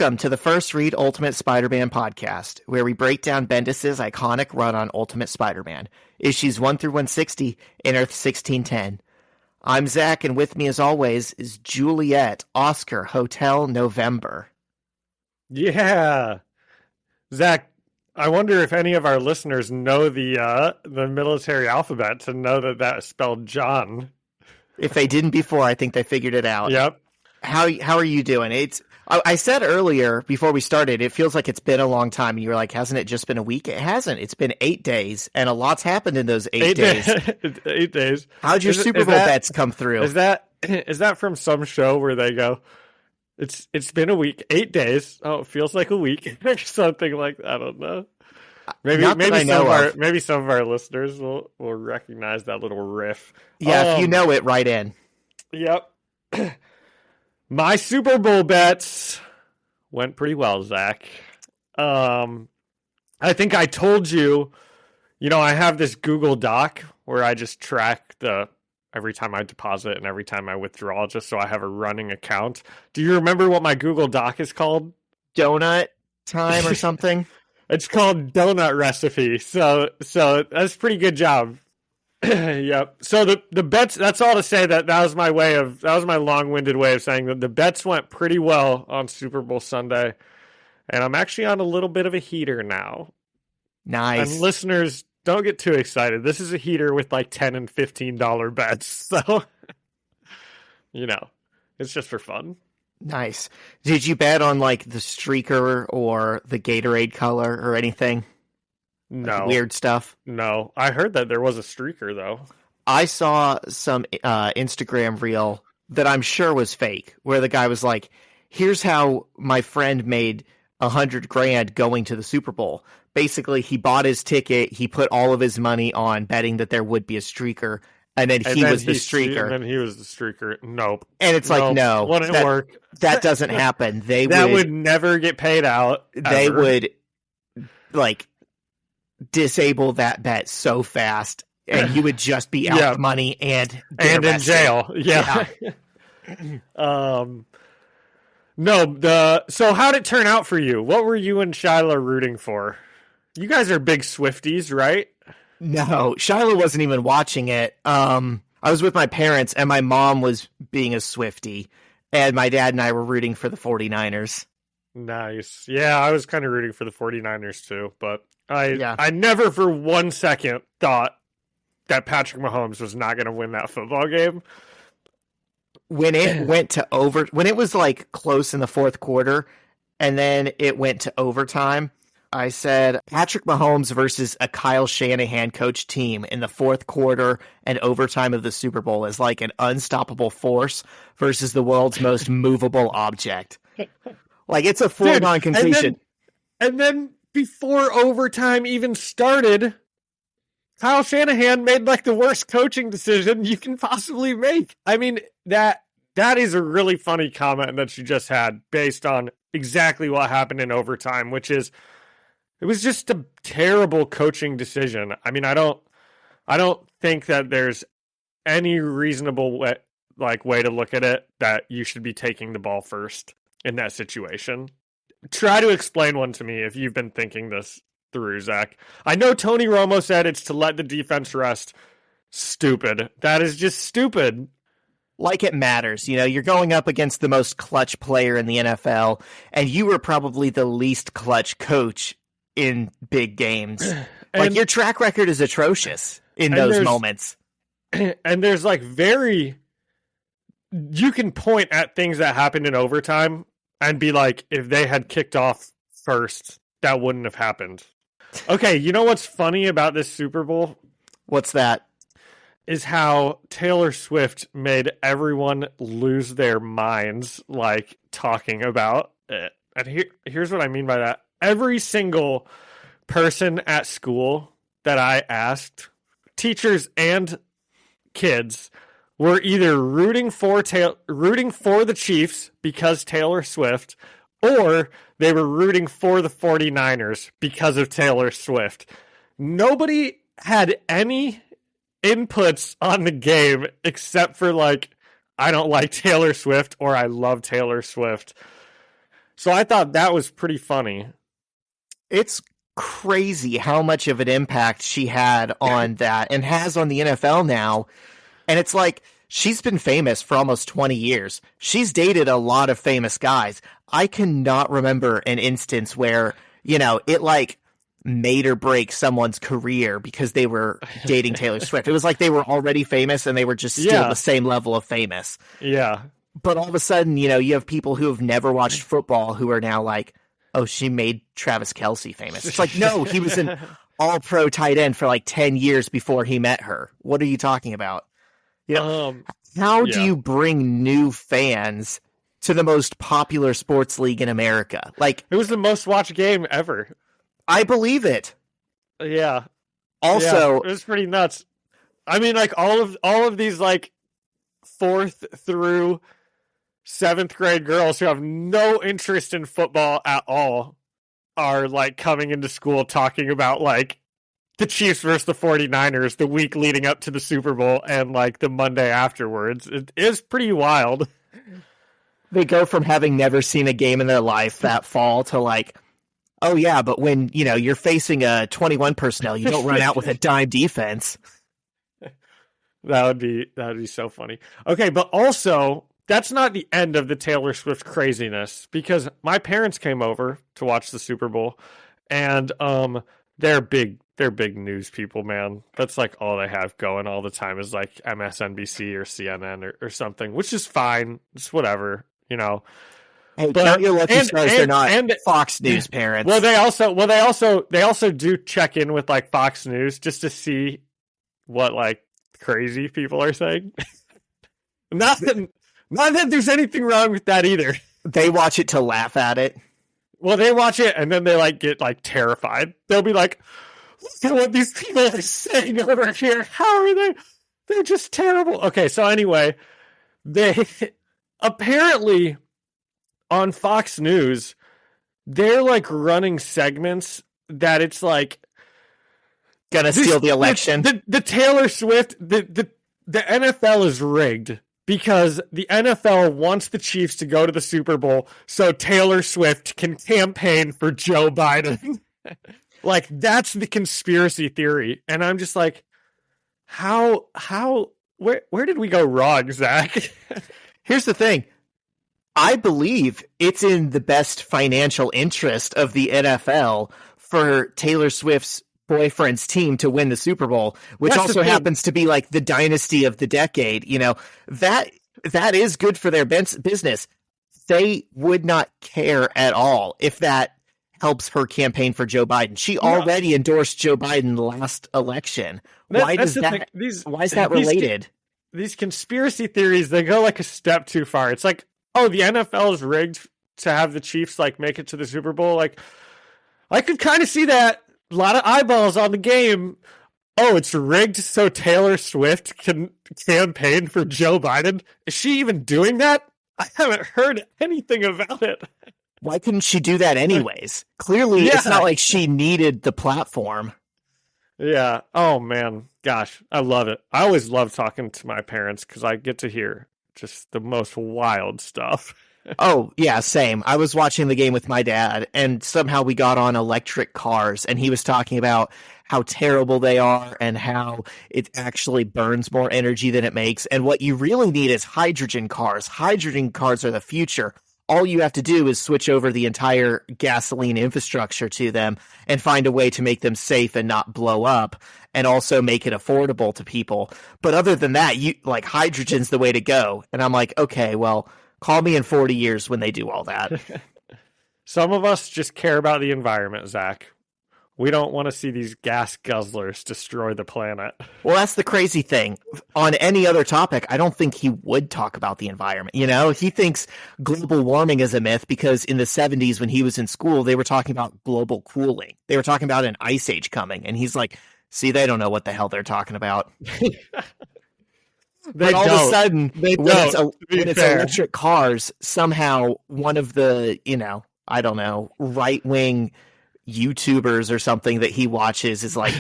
Welcome to the First Read Ultimate Spider-Man podcast, where we break down Bendis' iconic run on Ultimate Spider-Man, issues 1 through 160 in Earth 1610. I'm Zach, and with me as always is Juliet, Oscar, Hotel, November. Yeah. Zach, I wonder if any of our listeners know the military alphabet to know that that is spelled John. If they didn't before, I think they figured it out. Yep. How are you doing? I said earlier before we started, it feels like it's been a long time, and you were like, hasn't it just been a week? It hasn't. It's been 8 days, and a lot's happened in those 8 days. 8 days. How'd your Super Bowl bets come through? Is that from some show where they go, it's been a week, 8 days. Oh, it feels like a week, or something like that. I don't know. Maybe some of our listeners will recognize that little riff. Yeah, if you know it, write in. Yep. My Super Bowl bets went pretty well, Zach. I think I told you, I have this Google Doc where I just track every time I deposit and every time I withdraw, just so I have a running account. Do you remember what my Google Doc is called? Donut time or something? It's called Donut Recipe. So that's a pretty good job. Yep. So the bets, that's all to say that was my long-winded way of saying that the bets went pretty well on Super Bowl Sunday. And I'm actually on a little bit of a heater now. Nice. And listeners, don't get too excited. This is a heater with like $10 and $15 bets. So, it's just for fun. Nice. Did you bet on like the streaker or the Gatorade color or anything? No. Like weird stuff? No. I heard that there was a streaker, though. I saw some Instagram reel that I'm sure was fake, where the guy was like, here's how my friend made $100,000 going to the Super Bowl. Basically, he bought his ticket, he put all of his money on betting that there would be a streaker, and then he was the streaker. And then he was the streaker. Nope. And it's like, no. Wouldn't work. That doesn't happen. That would never get paid out. They ever. would, disable that bet so fast, and you would just be out money and in jail. Yeah. So how'd it turn out for you? What were you and Shiloh rooting for? You guys are big Swifties, right? No, Shiloh wasn't even watching it. I was with my parents, and my mom was being a Swiftie, and my dad and I were rooting for the 49ers. Nice. Yeah, I was kind of rooting for the 49ers too, but I never for 1 second thought that Patrick Mahomes was not going to win that football game. When it went to when it was like close in the fourth quarter and then it went to overtime, I said Patrick Mahomes versus a Kyle Shanahan coach team in the fourth quarter and overtime of the Super Bowl is like an unstoppable force versus the world's most movable object. Like, it's a foregone conclusion. And then before overtime even started, Kyle Shanahan made like the worst coaching decision you can possibly make. I mean, that is a really funny comment that you just had based on exactly what happened in overtime, which is it was just a terrible coaching decision. I mean, I don't think that there's any reasonable way to look at it that you should be taking the ball first in that situation. Try to explain one to me if you've been thinking this through, Zach. I know Tony Romo said it's to let the defense rest. Stupid. That is just stupid. Like it matters. You're going up against the most clutch player in the NFL, and you were probably the least clutch coach in big games. Like, your track record is atrocious in those moments. And there's you can point at things that happened in overtime and be like, if they had kicked off first, that wouldn't have happened. Okay, you know what's funny about this Super Bowl? What's that? Is how Taylor Swift made everyone lose their minds, talking about it. And here's what I mean by that. Every single person at school that I asked, teachers and kids, were either rooting for the Chiefs because Taylor Swift, or they were rooting for the 49ers because of Taylor Swift. Nobody had any inputs on the game except for I don't like Taylor Swift or I love Taylor Swift. So I thought that was pretty funny. It's crazy how much of an impact she had on that and has on the NFL now. And it's like, she's been famous for almost 20 years. She's dated a lot of famous guys. I cannot remember an instance where, it like made or break someone's career because they were dating Taylor Swift. It was like they were already famous and they were just still the same level of famous. Yeah. But all of a sudden, you have people who have never watched football who are now like, oh, she made Travis Kelce famous. It's like, no, he was an all-pro tight end for like 10 years before he met her. What are you talking about? How do you bring new fans to the most popular sports league in America? Like, it was the most watched game ever. I believe it. Yeah. Also, it was pretty nuts. I mean, like all of these like 4th through 7th grade girls who have no interest in football at all are like coming into school talking about like the Chiefs versus the 49ers the week leading up to the Super Bowl and like the Monday afterwards. It is pretty wild. They go from having never seen a game in their life that fall to like, oh yeah, but when, you're facing a 21 personnel, you don't run out with a dime defense. That would be so funny. Okay, but also that's not the end of the Taylor Swift craziness, because my parents came over to watch the Super Bowl, and they're big news people, man. That's like all they have going all the time is like MSNBC or CNN or something, which is fine. It's whatever, Hey, count your lucky stars. They're not Fox News parents. Well, they also do check in with like Fox News just to see what like crazy people are saying. Not that there's anything wrong with that either. They watch it to laugh at it. Well, they watch it and then they like get like terrified. They'll be like, look at what these people are saying over here. How are they? They're just terrible. Okay, so anyway, they apparently on Fox News, they're like running segments that it's like gonna steal the election. The Taylor Swift, the NFL is rigged because the NFL wants the Chiefs to go to the Super Bowl so Taylor Swift can campaign for Joe Biden. Like, that's the conspiracy theory. And I'm just like, where did we go wrong, Zach? Here's the thing. I believe it's in the best financial interest of the NFL for Taylor Swift's boyfriend's team to win the Super Bowl, which That's also happens to be like the dynasty of the decade. That is good for their business. They would not care at all if that helps her campaign for Joe Biden. She already endorsed Joe Biden last election. Why is that related? These conspiracy theories, they go like a step too far. It's like, oh, the NFL is rigged to have the Chiefs like make it to the Super Bowl. Like, I could kind of see that. A lot of eyeballs on the game. Oh, it's rigged so Taylor Swift can campaign for Joe Biden. Is she even doing that? I haven't heard anything about it. Why couldn't she do that anyways? Clearly, it's not like she needed the platform. Yeah. Oh, man. Gosh, I love it. I always love talking to my parents because I get to hear just the most wild stuff. Oh, yeah, same. I was watching the game with my dad, and somehow we got on electric cars, and he was talking about how terrible they are and how it actually burns more energy than it makes. And what you really need is hydrogen cars. Hydrogen cars are the future. All you have to do is switch over the entire gasoline infrastructure to them and find a way to make them safe and not blow up, and also make it affordable to people. But other than that, hydrogen's the way to go. And I'm like, okay, well, call me in 40 years when they do all that. Some of us just care about the environment, Zach. We don't want to see these gas guzzlers destroy the planet. Well, that's the crazy thing. On any other topic, I don't think he would talk about the environment. He thinks global warming is a myth because in the 70s when he was in school, they were talking about global cooling. They were talking about an ice age coming. And he's like, see, they don't know what the hell they're talking about. But all of a sudden, when it's electric cars, somehow one of the, I don't know, right-wing YouTubers or something that he watches is like,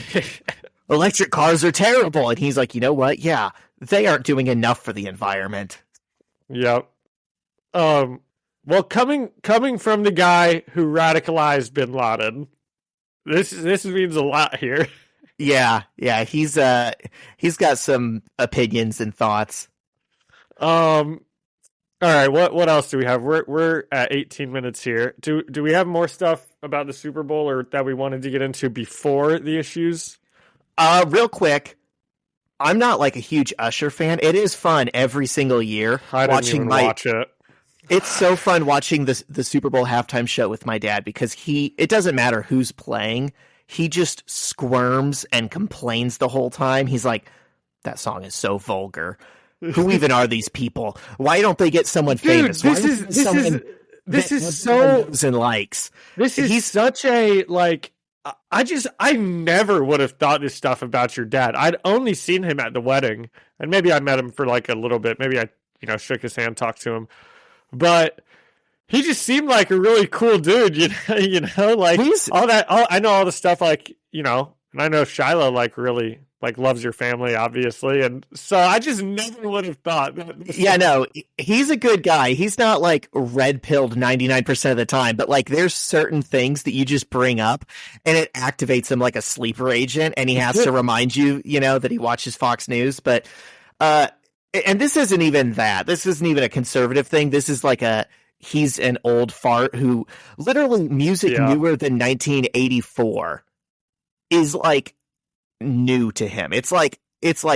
electric cars are terrible. And he's like, you know what? Yeah, they aren't doing enough for the environment. Yep. Well, coming from the guy who radicalized Bin Laden, this means a lot here. Yeah, he's got some opinions and thoughts. All right, what else do we have? We're at 18 minutes here. Do we have more stuff about the Super Bowl or that we wanted to get into before the issues? Real quick, I'm not like a huge Usher fan. It is fun every single year watching watch it. It's so fun watching the Super Bowl halftime show with my dad because it doesn't matter who's playing. He just squirms and complains the whole time. He's like, that song is so vulgar. Who even are these people? Why don't they get someone famous? This is so knows and likes. He's such a like. I never would have thought this stuff about your dad. I'd only seen him at the wedding, and maybe I met him for like a little bit. Maybe I shook his hand, talked to him, but he just seemed like a really cool dude. Like I know all the stuff like and I know Shiloh like really like loves your family, obviously, and so I just never would have thought that. Yeah, no, he's a good guy. He's not like red-pilled 99% of the time, but like there's certain things that you just bring up and it activates him like a sleeper agent, and he has to remind you, that he watches Fox News. But and this isn't even that. This isn't even a conservative thing. This is like he's an old fart who literally music newer than 1984 is like new to him. It's like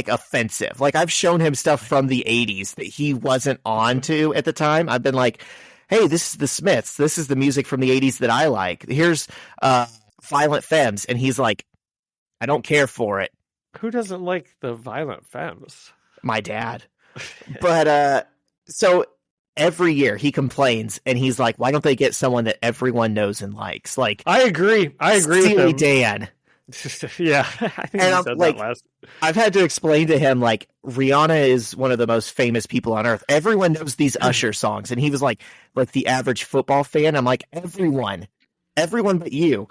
offensive. Like I've shown him stuff from the 80s that he wasn't on to at the time. I've been like, hey, this is the Smiths. This is the music from the 80s that I like. Here's Violent Femmes. And he's like, I don't care for it. Who doesn't like the Violent Femmes? My dad. But so every year he complains and he's like, why don't they get someone that everyone knows and likes? Like I agree with him. Dan. Yeah, I think you said that last. I've had to explain to him like Rihanna is one of the most famous people on earth. Everyone knows these Usher songs, and he was like the average football fan. I'm like everyone but you.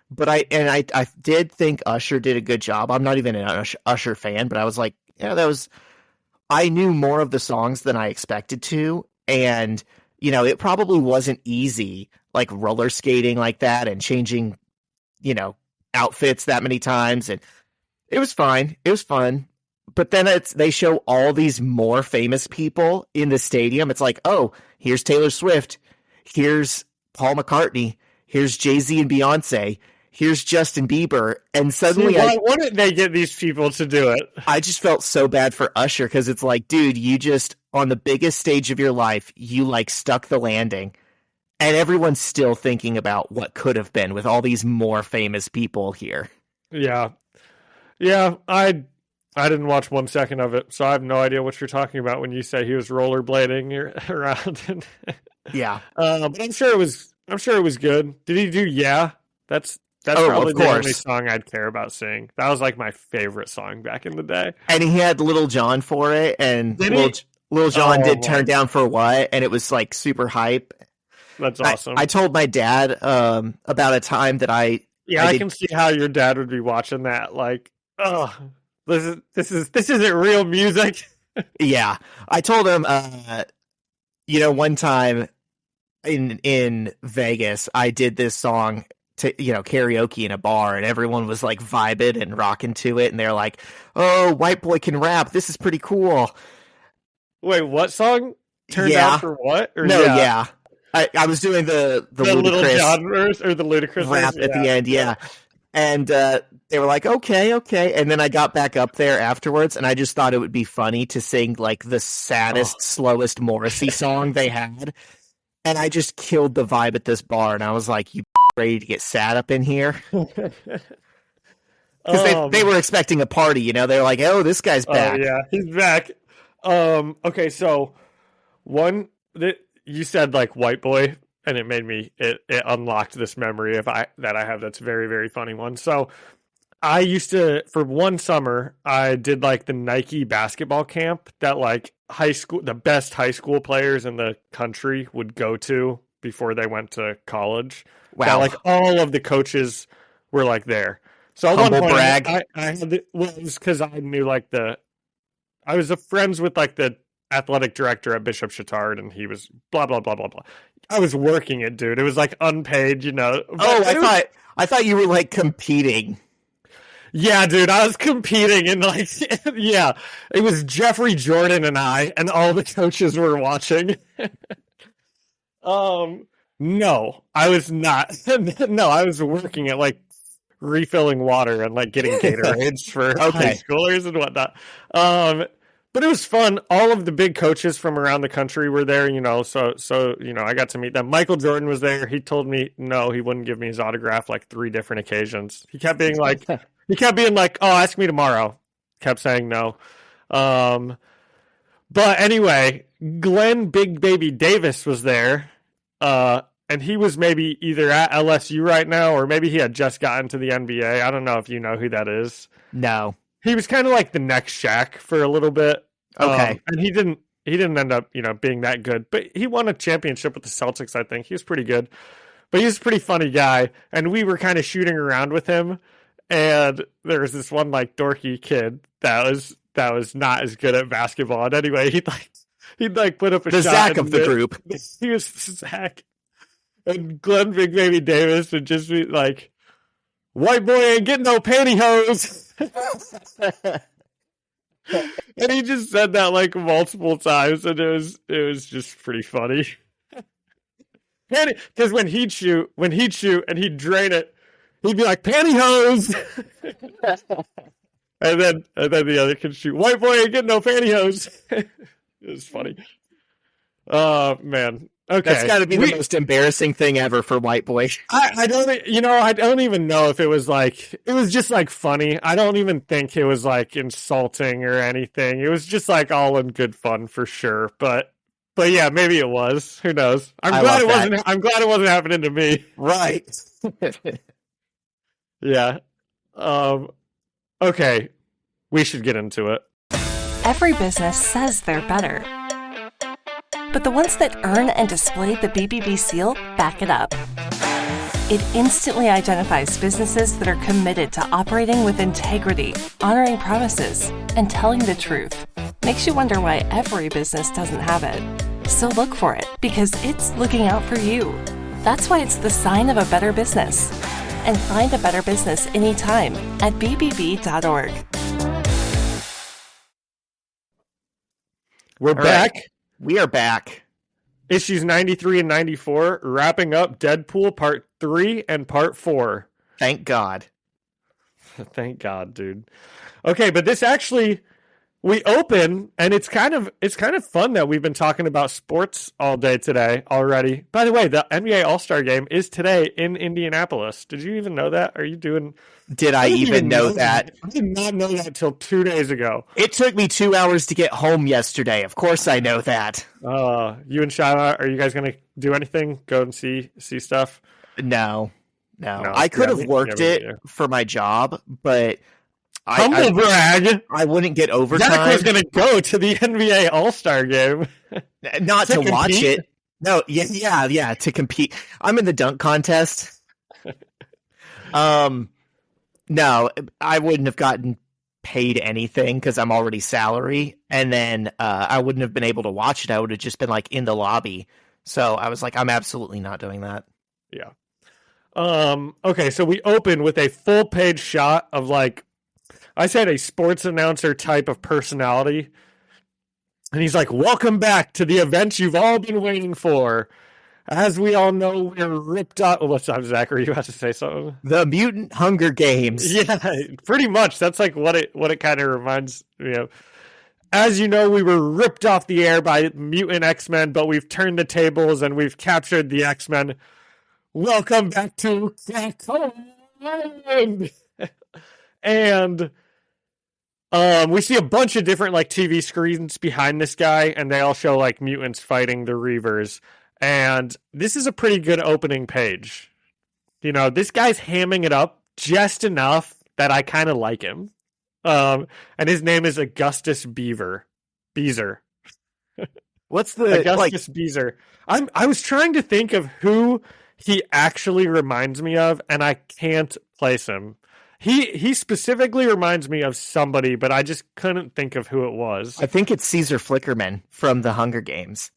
But I did think Usher did a good job. I'm not even an Usher fan, but I was like, I knew more of the songs than I expected to, and it probably wasn't easy like roller skating like that and changing, outfits that many times, and it was fine. It was fun. But then they show all these more famous people in the stadium. It's like, oh, here's Taylor Swift, here's Paul McCartney, here's Jay-Z and Beyonce, here's Justin Bieber, and suddenly why wouldn't they get these people to do it? I just felt so bad for Usher because it's like, dude, you just on the biggest stage of your life, you like stuck the landing. And everyone's still thinking about what could have been with all these more famous people here. Yeah. I didn't watch 1 second of it, so I have no idea what you're talking about when you say he was rollerblading around. Yeah, but I'm sure it was good. Did he do Yeah? That's probably the only song I'd care about singing. That was like my favorite song back in the day. And he had Little John for it, and Little John did Turn Down for What, and it was like super hype. That's awesome. I told my dad about a time that I can see how your dad would be watching that. Like, oh, this isn't real music. Yeah, I told him, one time in Vegas, I did this song to karaoke in a bar, and everyone was like vibing and rocking to it, and they're like, "Oh, white boy can rap. This is pretty cool." Wait, what song? Turned out for what? Yeah. I was doing the Little John verse or the Ludacris rap at the end, yeah. And they were like, okay. And then I got back up there afterwards, and I just thought it would be funny to sing like the saddest, slowest Morrissey song they had. And I just killed the vibe at this bar, and I was like, you ready to get sad up in here? Because they were expecting a party, They were like, oh, this guy's back. Oh, yeah, he's back. Okay, so you said like white boy, and it unlocked this memory that I have that's very, very funny one. So I used to, for one summer, I did like the Nike basketball camp that like the best high school players in the country would go to before they went to college. Wow. That, like all of the coaches were like there. So at Humble one point, brag. it was because I knew like I was friends with like the athletic director at Bishop Chatard, and he was blah, blah, blah, blah, blah. I was working it, dude. It was like unpaid, you know. I thought you were like competing. Yeah, dude, I was competing and like, yeah, it was Jeffrey Jordan and I, and all the coaches were watching. No, I was not. No, I was working at like refilling water and like getting Gatorades for high schoolers and whatnot. But it was fun. All of the big coaches from around the country were there, you know, so you know, I got to meet them. Michael Jordan was there. He told me no, he wouldn't give me his autograph like 3 different occasions. He kept being like, oh, ask me tomorrow. Kept saying no. But anyway, Glenn Big Baby Davis was there. And he was maybe either at LSU right now, or maybe he had just gotten to the NBA. I don't know if you know who that is. No. He was kind of like the next Shaq for a little bit. Okay. And he didn't end up, you know, being that good. But he won a championship with the Celtics, I think. He was pretty good. But he was a pretty funny guy. And we were kind of shooting around with him. And there was this one like dorky kid that was not as good at basketball. And anyway, he'd put up a the shot. Zach of the group. He was Zach. And Glenn Big Baby Davis would just be like, white boy ain't getting no pantyhose. And he just said that like multiple times, and it was just pretty funny. Because when he'd shoot and he'd drain it, he'd be like, pantyhose. and then the other kid shoot, white boy ain't getting no pantyhose. It was funny. Oh man. Okay. That's got to be the most embarrassing thing ever for white boy. I don't even know if it was just like funny. I don't even think it was like insulting or anything. It was just like all in good fun for sure. But yeah, maybe it was. Who knows? I'm glad it wasn't happening to me. Right. Yeah. Okay. We should get into it. Every business says they're better. But the ones that earn and display the BBB seal back it up. It instantly identifies businesses that are committed to operating with integrity, honoring promises, and telling the truth. Makes you wonder why every business doesn't have it. So look for it, because it's looking out for you. That's why it's the sign of a better business. And find a better business anytime at bbb.org. We're back. Right. We are back. Issues 93 and 94, wrapping up Deadpool Part 3 and Part 4. Thank God. Thank God, dude. Okay, but this actually, we open, and it's kind of fun that we've been talking about sports all day today already. By the way, the NBA All-Star Game is today in Indianapolis. Did you even know that? Are you doing... Did I even know that? I did not know that until 2 days ago. It took me 2 hours to get home yesterday. Of course I know that. You and Shana, are you guys going to do anything? Go and see stuff? No. I could have worked it for my job, but humble brag. I wouldn't get overtime. Zach was going to go to the NBA All-Star Game. Not to watch it. No, yeah, to compete. I'm in the dunk contest. No, I wouldn't have gotten paid anything because I'm already salary, and then I wouldn't have been able to watch it. I would have just been like in the lobby. So I was like, I'm absolutely not doing that. Yeah. Okay, so we open with a full page shot of like, I said a sports announcer type of personality. And he's like, welcome back to the event you've all been waiting for. As we all know, we're ripped off. What's up, Zach? Are you about to say something? The Mutant Hunger Games. Yeah, pretty much. That's like what it kind of reminds me of. As you know, we were ripped off the air by mutant X-Men, but we've turned the tables and we've captured the X-Men. Welcome back to Krakoa. And we see a bunch of different like TV screens behind this guy, and they all show like mutants fighting the reavers. And this is a pretty good opening page. You know, this guy's hamming it up just enough that I kind of like him. And his name is Augustus Beezer. What's the Augustus Beezer? I was trying to think of who he actually reminds me of, and I can't place him. He specifically reminds me of somebody, but I just couldn't think of who it was. I think it's Caesar Flickerman from the Hunger Games.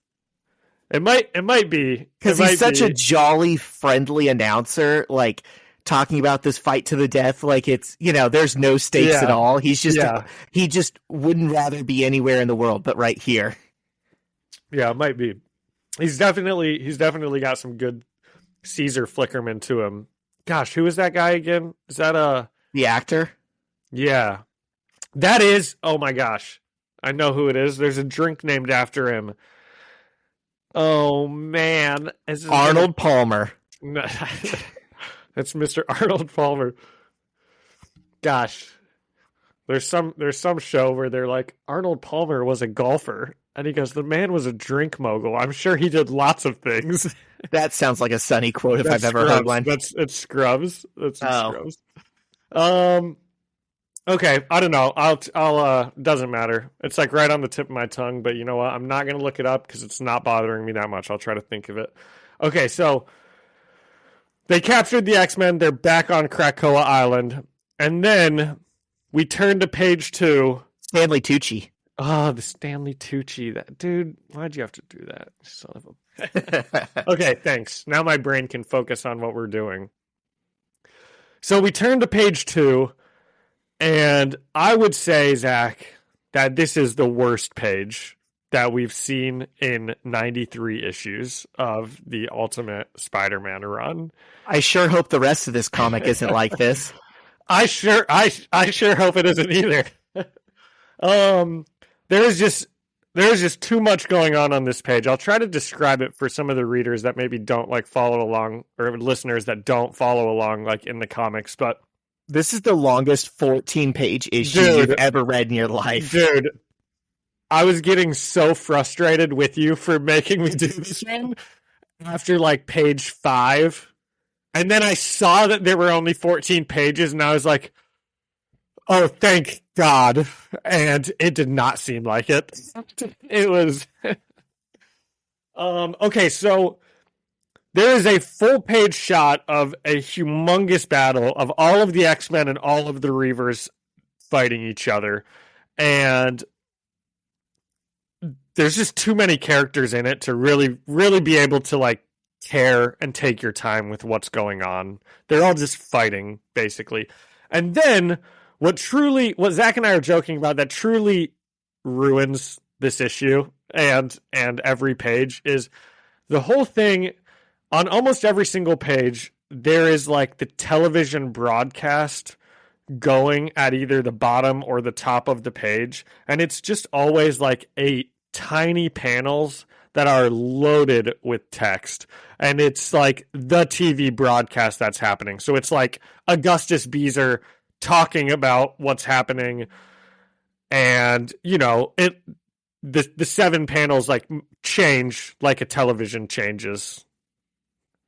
It might be. Because he's such a jolly, friendly announcer, like talking about this fight to the death, like it's, there's no stakes at all. He's just, he just wouldn't rather be anywhere in the world but right here. Yeah, it might be. He's definitely got some good Caesar Flickerman to him. Gosh, who is that guy again? Is that the actor? Yeah. That is, oh my gosh. I know who it is. There's a drink named after him. Oh, man. Arnold Palmer. That's Mr. Arnold Palmer. Gosh. There's some show where they're like, Arnold Palmer was a golfer. And he goes, the man was a drink mogul. I'm sure he did lots of things. That sounds like a Sunny quote if I've ever heard one. It's Scrubs. Scrubs. Okay, I don't know. I'll doesn't matter. It's like right on the tip of my tongue, but you know what? I'm not going to look it up because it's not bothering me that much. I'll try to think of it. Okay, so they captured the X-Men. They're back on Krakoa Island. And then we turn to page 2. Stanley Tucci. Oh, the Stanley Tucci. That dude, why'd you have to do that? Son of a... Okay, thanks. Now my brain can focus on what we're doing. So we turn to page 2. And I would say, Zach, that this is the worst page that we've seen in 93 issues of the Ultimate Spider-Man run. I sure hope the rest of this comic isn't like this. I sure hope it isn't either. There's just too much going on this page. I'll try to describe it for some of the readers that maybe don't like follow along, or listeners that don't follow along like in the comics, but this is the longest 14-page issue you've ever read in your life. Dude, I was getting so frustrated with you for making me do this one after like page 5. And then I saw that there were only 14 pages and I was like, oh, thank God. And it did not seem like it. It was... Okay, so... There is a full-page shot of a humongous battle of all of the X-Men and all of the Reavers fighting each other. And there's just too many characters in it to really, really be able to, like, care and take your time with what's going on. They're all just fighting, basically. And then, what Zach and I are joking about that truly ruins this issue and every page is the whole thing... On almost every single page, there is like the television broadcast going at either the bottom or the top of the page. And it's just always like 8 tiny panels that are loaded with text. And it's like the TV broadcast that's happening. So it's like Augustus Beezer talking about what's happening. And, the 7 panels like change like a television changes.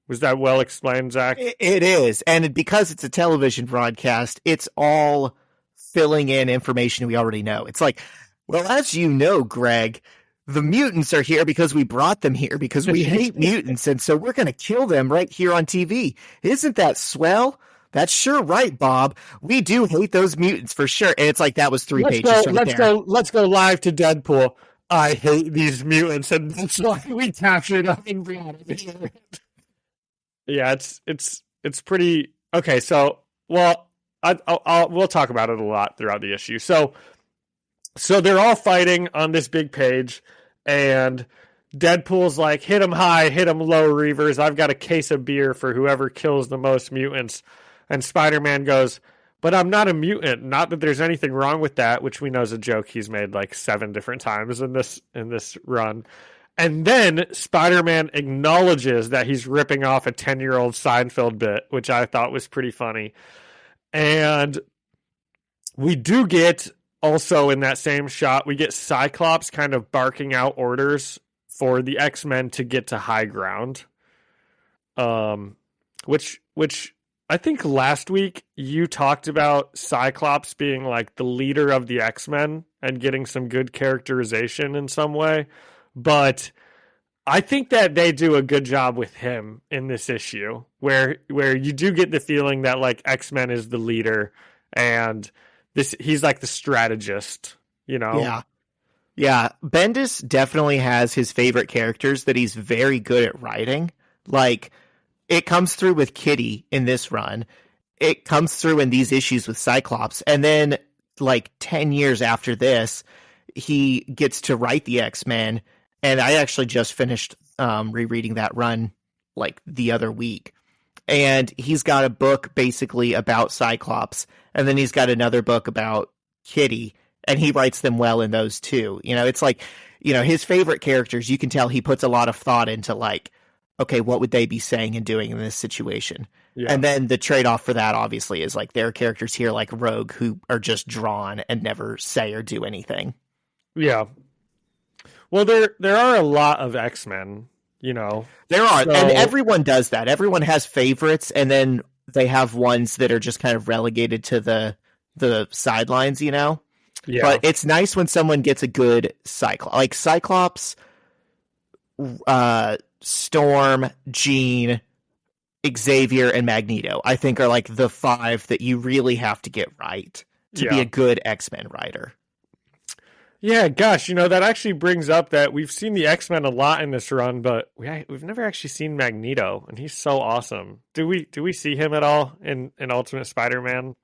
Was that well explained, Zach? It is. And because it's a television broadcast, it's all filling in information we already know. It's like, well, as you know, Greg, the mutants are here because we brought them here because we hate mutants. And so we're going to kill them right here on TV. Isn't that swell? That's sure right, Bob. We do hate those mutants for sure. And it's like, that was 3 pages. Let's go live to Deadpool. I hate these mutants. And that's why we captured them and brought them here. Yeah, it's pretty okay. So, well, we'll talk about it a lot throughout the issue. So they're all fighting on this big page, and Deadpool's like, "Hit him high, hit him low, Reavers. I've got a case of beer for whoever kills the most mutants." And Spider-Man goes, "But I'm not a mutant. Not that there's anything wrong with that," which we know is a joke he's made like 7 different times in this run. And then Spider-Man acknowledges that he's ripping off a 10-year-old Seinfeld bit, which I thought was pretty funny. And we do get, also in that same shot, we get Cyclops kind of barking out orders for the X-Men to get to high ground. Which I think last week you talked about Cyclops being like the leader of the X-Men and getting some good characterization in some way. But I think that they do a good job with him in this issue, where you do get the feeling that like X-Men is the leader and he's like the strategist, Yeah. Yeah, Bendis definitely has his favorite characters that he's very good at writing. Like, it comes through with Kitty in this run. It comes through in these issues with Cyclops. And then, like, 10 years after this, he gets to write the X-Men. And I actually just finished rereading that run, like, the other week. And he's got a book basically about Cyclops. And then he's got another book about Kitty. And he writes them well in those too. You know, it's like, you know, his favorite characters, you can tell he puts a lot of thought into, like, okay, what would they be saying and doing in this situation? Yeah. And then the trade-off for that, obviously, is like there are characters here like Rogue who are just drawn and never say or do anything. Yeah. Well, there are a lot of X-Men, you know. There are, and everyone does that. Everyone has favorites, and then they have ones that are just kind of relegated to the sidelines, you know? Yeah. But it's nice when someone gets a good Cyclops. Like Cyclops, Storm, Jean, Xavier, and Magneto, I think are like the 5 that you really have to get right to be a good X-Men writer. Yeah, gosh, you know, that actually brings up that we've seen the X-Men a lot in this run, but we've never actually seen Magneto, and he's so awesome. Do we see him at all in Ultimate Spider-Man?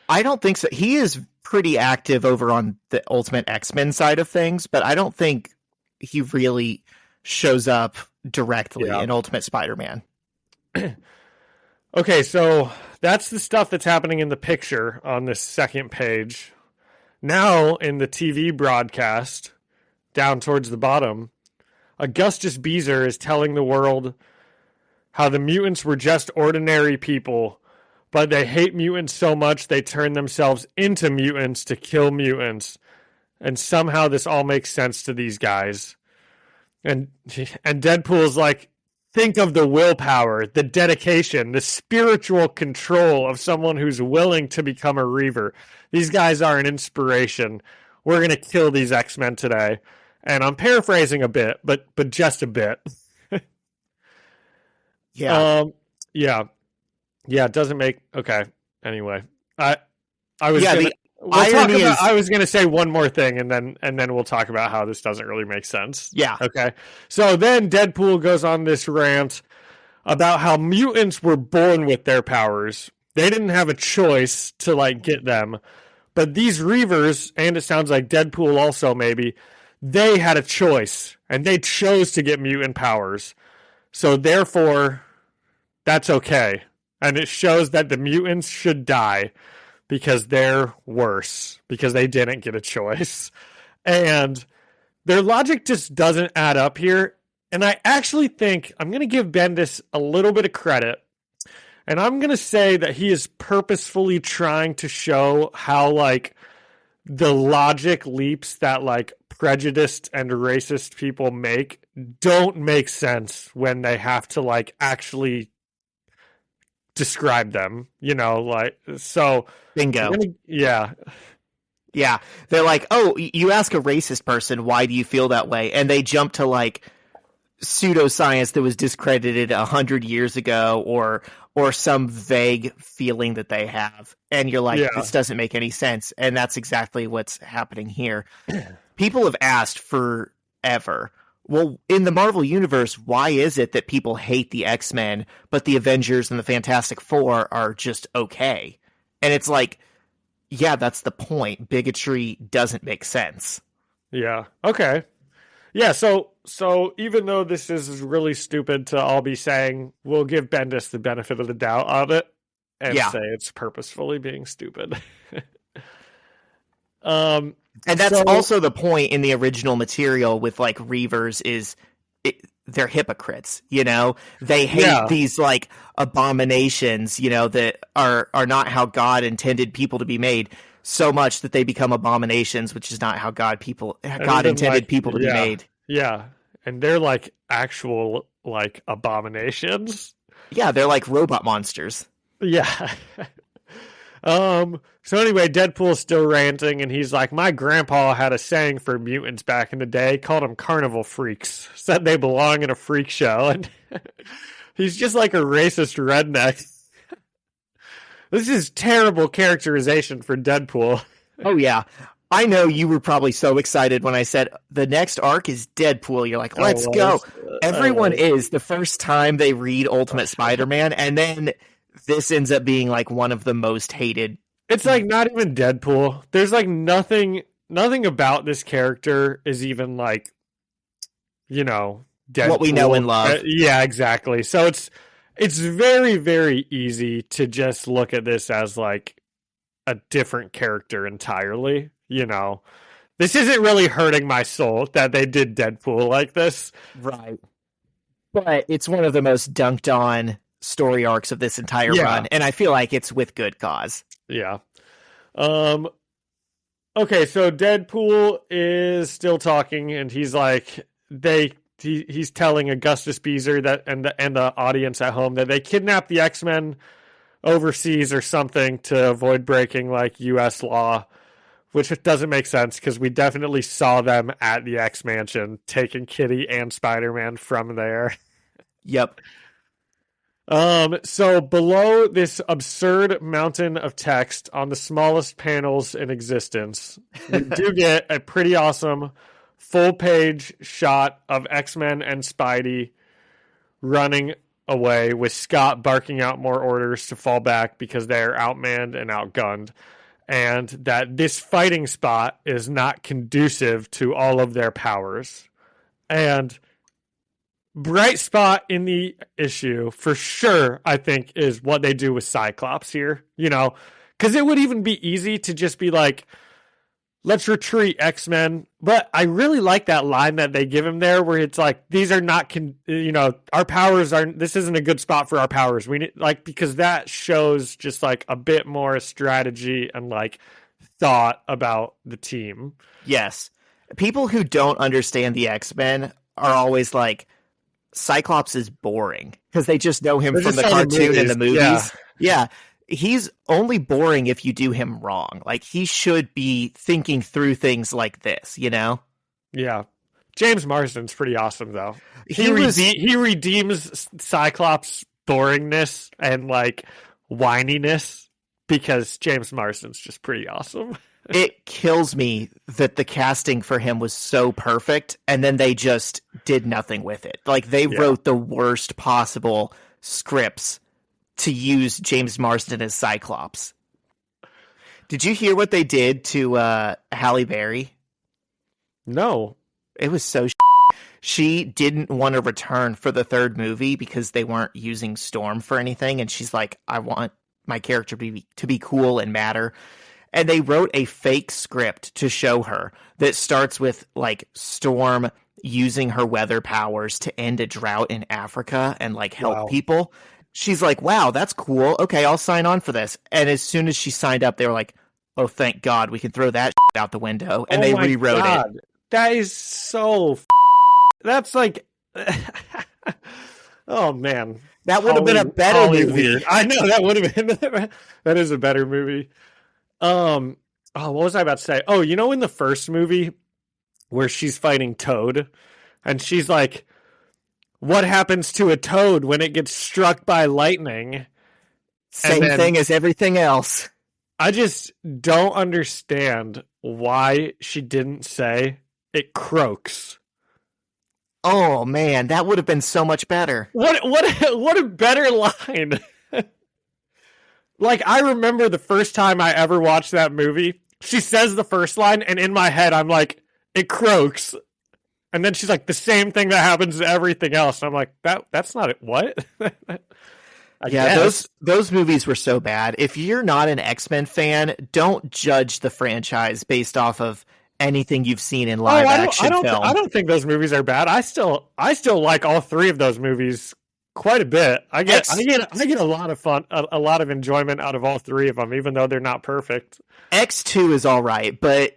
I don't think so. He is pretty active over on the Ultimate X-Men side of things, but I don't think he really shows up directly in Ultimate Spider-Man. Okay, so that's the stuff that's happening in the picture on this second page. Now, in the TV broadcast, down towards the bottom, Augustus Beezer is telling the world how the mutants were just ordinary people, but they hate mutants so much they turn themselves into mutants to kill mutants. And somehow this all makes sense to these guys. And Deadpool's like, think of the willpower, the dedication, the spiritual control of someone who's willing to become a Reaver. These guys are an inspiration. We're going to kill these X-Men today. And I'm paraphrasing a bit, but just a bit. Yeah. Yeah, it doesn't make... Okay, anyway. I was going to say one more thing, and then we'll talk about how this doesn't really make sense. Yeah. Okay. So then Deadpool goes on this rant about how mutants were born with their powers. They didn't have a choice to, like, get them. But these Reavers, and it sounds like Deadpool also maybe, they had a choice, and they chose to get mutant powers. So therefore, that's okay. And it shows that the mutants should die because they're worse, because they didn't get a choice. And their logic just doesn't add up here. And I actually think I'm going to give Bendis a little bit of credit. And I'm going to say that he is purposefully trying to show how, like, the logic leaps that, like, prejudiced and racist people don't make sense when they have to, like, actually describe them, you know, like, so. Bingo. Yeah. Yeah. They're like, oh, you ask a racist person, why do you feel that way? And they jump to, like, pseudoscience that was discredited 100 years ago, or some vague feeling that they have. And you're like, this doesn't make any sense. And that's exactly what's happening here. People have asked forever, well, in the Marvel Universe, why is it that people hate the X-Men, but the Avengers and the Fantastic Four are just okay? And it's like, yeah, that's the point. Bigotry doesn't make sense. Yeah. Okay. Yeah, so even though this is really stupid to all be saying, we'll give Bendis the benefit of the doubt on it and say it's purposefully being stupid. And that's also the point in the original material with, like, Reavers is they're hypocrites, you know? They hate these, like, abominations, you know, that are not how God intended people to be made, so much that they become abominations, which is not how God intended people to be made. Yeah. And they're like actual, like, abominations. Yeah, they're like robot monsters. Yeah. So anyway, Deadpool's still ranting, and he's like, my grandpa had a saying for mutants back in the day, called them carnival freaks, said they belong in a freak show, and he's just like a racist redneck. This is terrible characterization for Deadpool. Oh, yeah. I know you were probably so excited when I said the next arc is Deadpool. You're like, let's go. Everyone is the first time they read Ultimate Spider-Man, and then this ends up being like one of the most hated. It's like not even Deadpool. There's like nothing about this character is even like, Deadpool. What we know and love. Yeah, exactly. So it's very, very easy to just look at this as like a different character entirely. This isn't really hurting my soul that they did Deadpool like this. Right. But it's one of the most dunked on story arcs of this entire run, and I feel like it's with good cause. Yeah. Okay, so Deadpool is still talking, and he's like, he's telling Augustus Beezer that and the audience at home that they kidnapped the X-Men overseas or something to avoid breaking like U.S. law, which doesn't make sense because we definitely saw them at the X-Mansion taking Kitty and Spider-Man from there. Yep. So below this absurd mountain of text on the smallest panels in existence, we do get a pretty awesome full-page shot of X-Men and Spidey running away with Scott barking out more orders to fall back because they're outmanned and outgunned, and that this fighting spot is not conducive to all of their powers. And bright spot in the issue, for sure, I think, is what they do with Cyclops here. Because it would even be easy to just be like, let's retreat, X-Men. But I really like that line that they give him there where it's like, these are not, our powers aren't, this isn't a good spot for our powers. We need, because that shows just like a bit more strategy and like thought about the team. Yes. People who don't understand the X-Men are always like, Cyclops is boring because they just know him from the cartoon and the movies. Yeah. He's only boring if you do him wrong. Like, he should be thinking through things like this, Yeah. James Marsden's pretty awesome, though. He redeems Cyclops' boringness and, like, whininess because James Marsden's just pretty awesome. It kills me that the casting for him was so perfect, and then they just did nothing with it. Like, they wrote the worst possible scripts to use James Marsden as Cyclops. Did you hear what they did to Halle Berry? No. It was so she didn't want to return for the third movie because they weren't using Storm for anything, and she's like, I want my character to be cool and matter. And they wrote a fake script to show her that starts with, like, Storm using her weather powers to end a drought in Africa and, like, help people. She's like, wow, that's cool. Okay, I'll sign on for this. And as soon as she signed up, they were like, oh, thank God, we can throw that out the window. And they rewrote it. That is so that's like... oh, man. That would have been a better movie. Weird. I know, that would have been... that is a better movie. What was I about to say? Oh, in the first movie where she's fighting Toad and she's like, what happens to a toad when it gets struck by lightning? Same thing as everything else. I just don't understand why she didn't say it croaks. Oh man, that would have been so much better. What a better line. Like, I remember the first time I ever watched that movie, she says the first line, and in my head, I'm like, it croaks. And then she's like, the same thing that happens to everything else. And I'm like, that's not it. What? Those movies were so bad. If you're not an X-Men fan, don't judge the franchise based off of anything you've seen in live action film. I don't think those movies are bad. I still like all three of those movies quite a bit. I get a lot of fun, a lot of enjoyment out of all three of them, even though they're not perfect. X2 is all right, but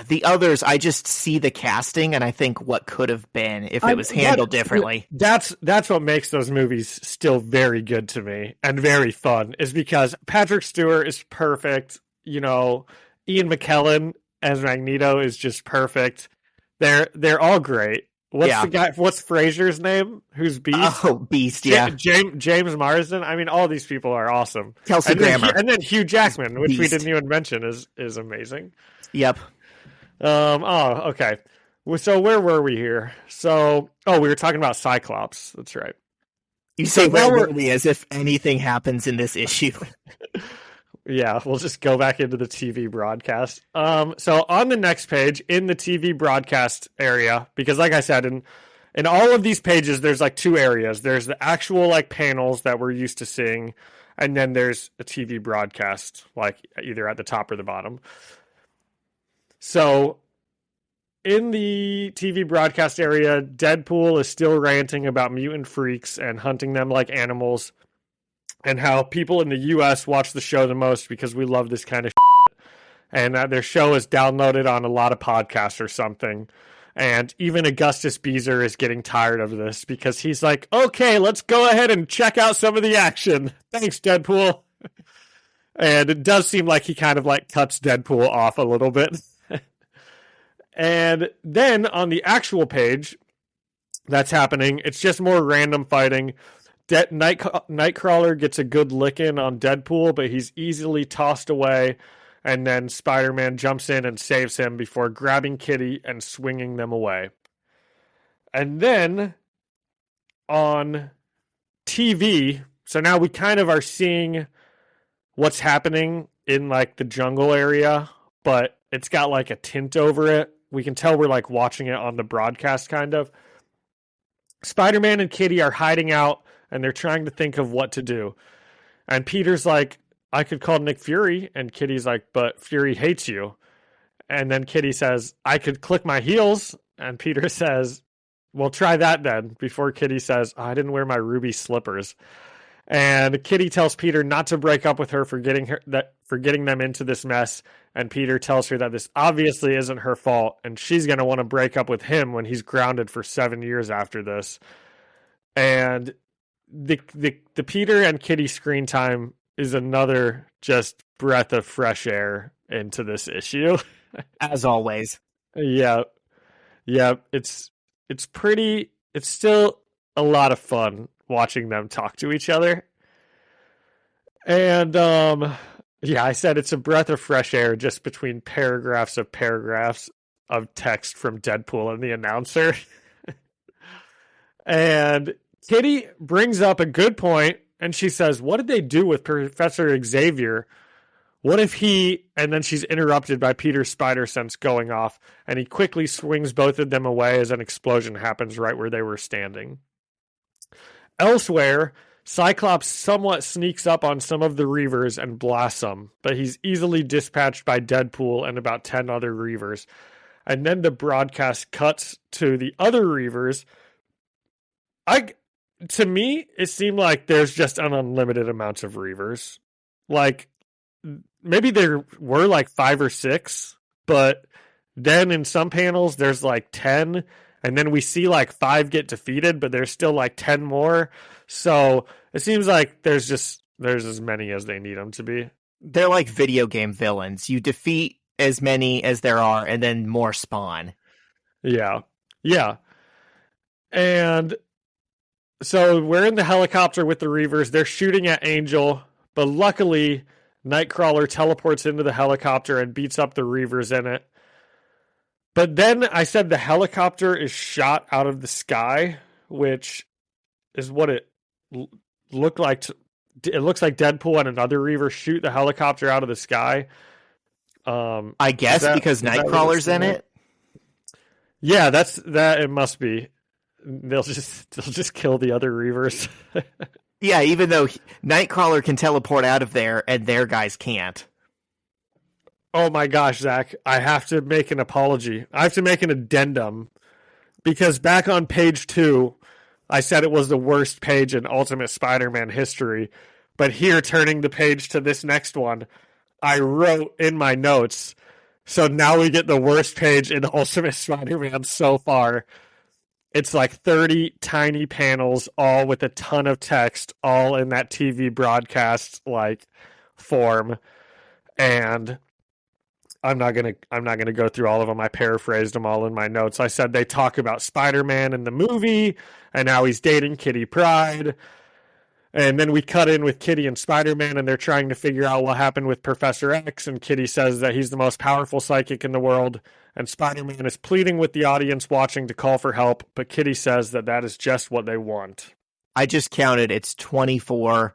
the others, I just see the casting and I think what could have been if it was handled differently. That's what makes those movies still very good to me and very fun, is because Patrick Stewart is perfect. Ian McKellen as Magneto is just perfect. They're all great. The guy? What's Fraser's name? Who's Beast? Oh, Beast, yeah. James Marsden. I mean, all these people are awesome. Kelsey Grammer. And then Hugh Jackman, which we didn't even mention, is amazing. Yep. Okay. So where were we here? So, we were talking about Cyclops. That's right. You say So now where we're- were we as if anything happens in this issue. Yeah, we'll just go back into the TV broadcast. So on the next page in the TV broadcast area, because like I said, in all of these pages, there's like two areas. There's the actual like panels that we're used to seeing, and then there's a TV broadcast, like either at the top or the bottom. So in the TV broadcast area, Deadpool is still ranting about mutant freaks and hunting them like animals, and how people in the US watch the show the most because we love this kind of shit. And their show is downloaded on a lot of podcasts or something. And even Augustus Beezer is getting tired of this because he's like, okay, let's go ahead and check out some of the action. Thanks, Deadpool. And it does seem like he kind of like cuts Deadpool off a little bit. And then on the actual page that's happening, it's just more random fighting. Nightcrawler gets a good lick in on Deadpool, but he's easily tossed away, and then Spider-Man jumps in and saves him before grabbing Kitty and swinging them away. And then on TV, so now we kind of are seeing what's happening in like the jungle area, but it's got like a tint over it. We can tell we're like watching it on the broadcast kind of. Spider-Man and Kitty are hiding out, and they're trying to think of what to do. And Peter's like, I could call Nick Fury. And Kitty's like, but Fury hates you. And then Kitty says, I could click my heels. And Peter says, well, try that then. Before Kitty says, I didn't wear my ruby slippers. And Kitty tells Peter not to break up with her for getting them into this mess. And Peter tells her that this obviously isn't her fault, and she's going to want to break up with him when he's grounded for 7 years after this. And the Peter and Kitty screen time is another just breath of fresh air into this issue. As always. Yeah. It's still a lot of fun watching them talk to each other. And I said it's a breath of fresh air just between paragraphs of text from Deadpool and the announcer. And Kitty brings up a good point, and she says, what did they do with Professor Xavier? What if he... And then she's interrupted by Peter's spider sense going off, and he quickly swings both of them away as an explosion happens right where they were standing. Elsewhere, Cyclops somewhat sneaks up on some of the reavers and blasts them, but he's easily dispatched by Deadpool and about 10 other reavers. And then the broadcast cuts to the other reavers. To me, it seemed like there's just an unlimited amount of reavers. Like, maybe there were like 5 or 6, but then in some panels there's like 10, and then we see like 5 get defeated, but there's still like 10 more. So it seems like there's as many as they need them to be. They're like video game villains. You defeat as many as there are, and then more spawn. Yeah. And so we're in the helicopter with the reavers. They're shooting at Angel, but luckily Nightcrawler teleports into the helicopter and beats up the reavers in it. But then I said the helicopter is shot out of the sky, which is what it looked like. It looks like Deadpool and another reaver shoot the helicopter out of the sky. I guess because Nightcrawler's in it. Yeah, that. It must be. They'll just kill the other reavers. Yeah, even though Nightcrawler can teleport out of there and their guys can't. Oh my gosh, Zach, I have to make an apology. I have to make an addendum, because back on page 2, I said it was the worst page in Ultimate Spider-Man history. But here, turning the page to this next one, I wrote in my notes, so now we get the worst page in Ultimate Spider-Man so far. It's like 30 tiny panels, all with a ton of text, all in that TV broadcast like form. And I'm not gonna go through all of them. I paraphrased them all in my notes. I said they talk about Spider-Man in the movie, and now he's dating Kitty Pryde. And then we cut in with Kitty and Spider-Man, and they're trying to figure out what happened with Professor X. And Kitty says that he's the most powerful psychic in the world. and Spider-Man is pleading with the audience watching to call for help, but Kitty says that is just what they want. I just counted, it's 24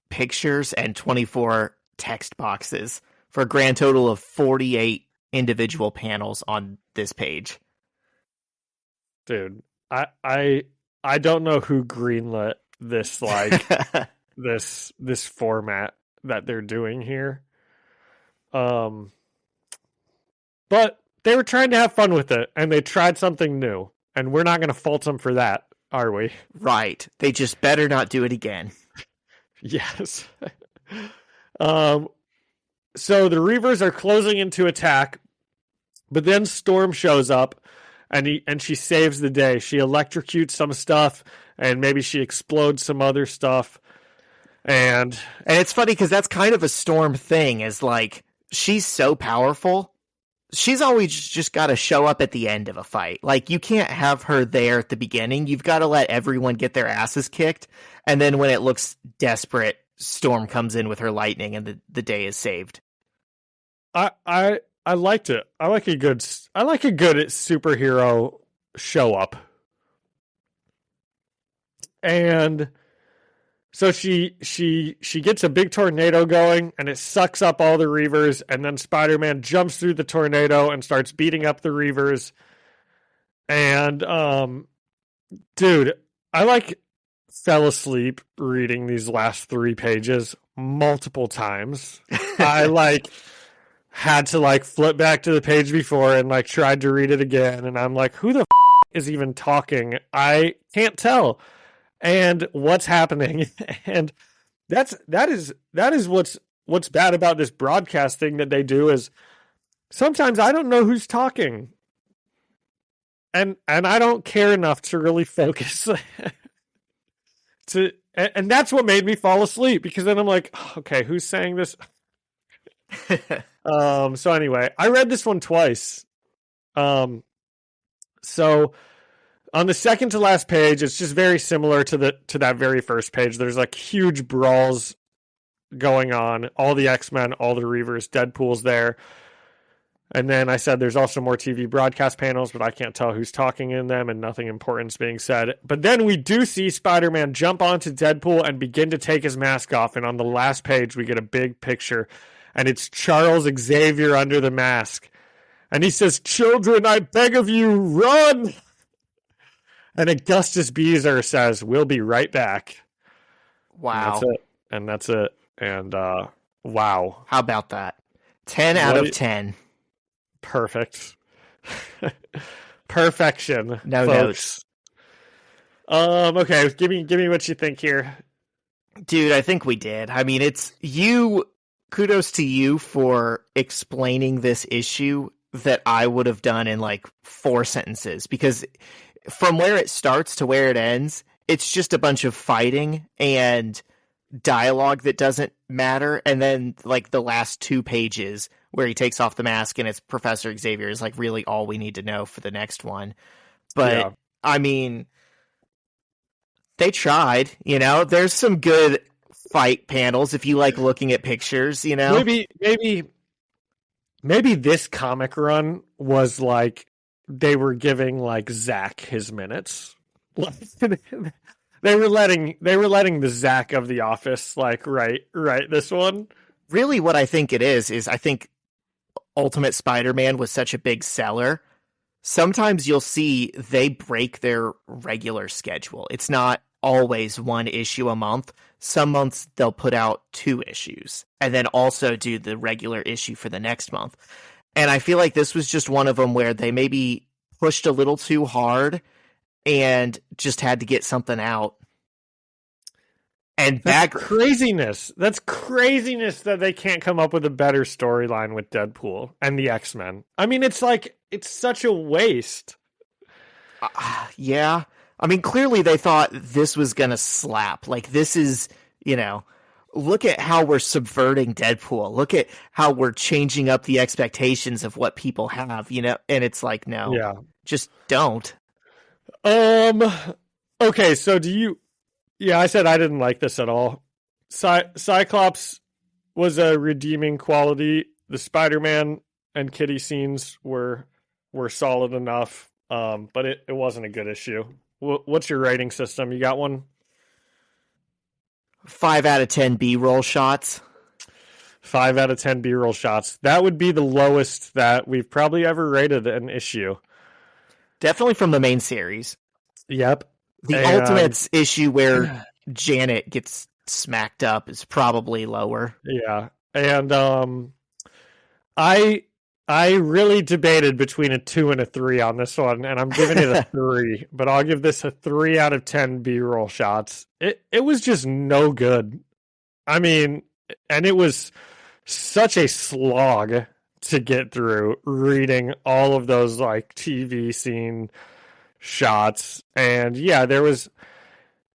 pictures and 24 text boxes for a grand total of 48 individual panels on this page. Dude, I don't know who greenlit this, like, this format that they're doing here. But they were trying to have fun with it, and they tried something new, and we're not going to fault them for that, are we? Right. They just better not do it again. Yes. So the Reavers are closing into attack, but then Storm shows up, and she saves the day. She electrocutes some stuff, and maybe she explodes some other stuff. And it's funny because that's kind of a Storm thing, is like, she's so powerful. She's always just got to show up at the end of a fight. Like, you can't have her there at the beginning. You've got to let everyone get their asses kicked. And then when it looks desperate, Storm comes in with her lightning and the day is saved. I liked it. I like a good superhero show up. And so she gets a big tornado going, and it sucks up all the Reavers, and then Spider-Man jumps through the tornado and starts beating up the Reavers. And dude, I fell asleep reading these last 3 pages multiple times. I had to flip back to the page before and tried to read it again, and I'm like, who the is even talking? I can't tell. And what's happening? And that is what's bad about this broadcast thing that they do, is sometimes I don't know who's talking. And I don't care enough to really focus. And that's what made me fall asleep, because then I'm like, okay, who's saying this? So anyway, I read this one twice. So on the second to last page, it's just very similar to that very first page. There's huge brawls going on. All the X-Men, all the Reavers, Deadpool's there. And then I said there's also more TV broadcast panels, but I can't tell who's talking in them, and nothing important's being said. But then we do see Spider-Man jump onto Deadpool and begin to take his mask off. And on the last page, we get a big picture, and it's Charles Xavier under the mask. And he says, "Children, I beg of you, run!" And Augustus Beezer says, "We'll be right back." Wow. And that's it. And wow. How about that? 10 out of 10. Perfect. Perfection. No folks. Notes. Okay, give me what you think here. Dude, I think we did. I mean, kudos to you for explaining this issue that I would have done in 4 sentences, because from where it starts to where it ends, it's just a bunch of fighting and dialogue that doesn't matter. And then the last 2 pages where he takes off the mask and it's Professor Xavier is really all we need to know for the next one. But yeah. I mean, they tried, there's some good fight panels if you like looking at pictures, Maybe this comic run was they were giving Zach his minutes. They were letting the Zach of The Office write this one. Really, what I think it is I think Ultimate Spider-Man was such a big seller. Sometimes you'll see they break their regular schedule. It's not always 1 issue a month. Some months they'll put out 2 issues and then also do the regular issue for the next month. And I feel like this was just one of them where they maybe pushed a little too hard and just had to get something out. And that's craziness. That's craziness that they can't come up with a better storyline with Deadpool and the X-Men. I mean, it's such a waste. Yeah. I mean, clearly they thought this was going to slap. This is, look at how we're subverting Deadpool. Look at how we're changing up the expectations of what people have, and it's no. Yeah. Just don't. Okay, so yeah, I said I didn't like this at all. Cyclops was a redeeming quality. The Spider-Man and Kitty scenes were solid enough, but it wasn't a good issue. What's your rating system? You got one? 5 out of 10 B-roll shots. 5 out of 10 B-roll shots. That would be the lowest that we've probably ever rated an issue. Definitely from the main series. Yep. The Ultimates issue where Janet gets smacked up is probably lower. Yeah. And I really debated between a 2 and a 3 on this one, and I'm giving it a 3, but I'll give this a 3 out of 10 B-roll shots. It was just no good. I mean, and it was such a slog to get through reading all of those like TV scene shots. And yeah, there was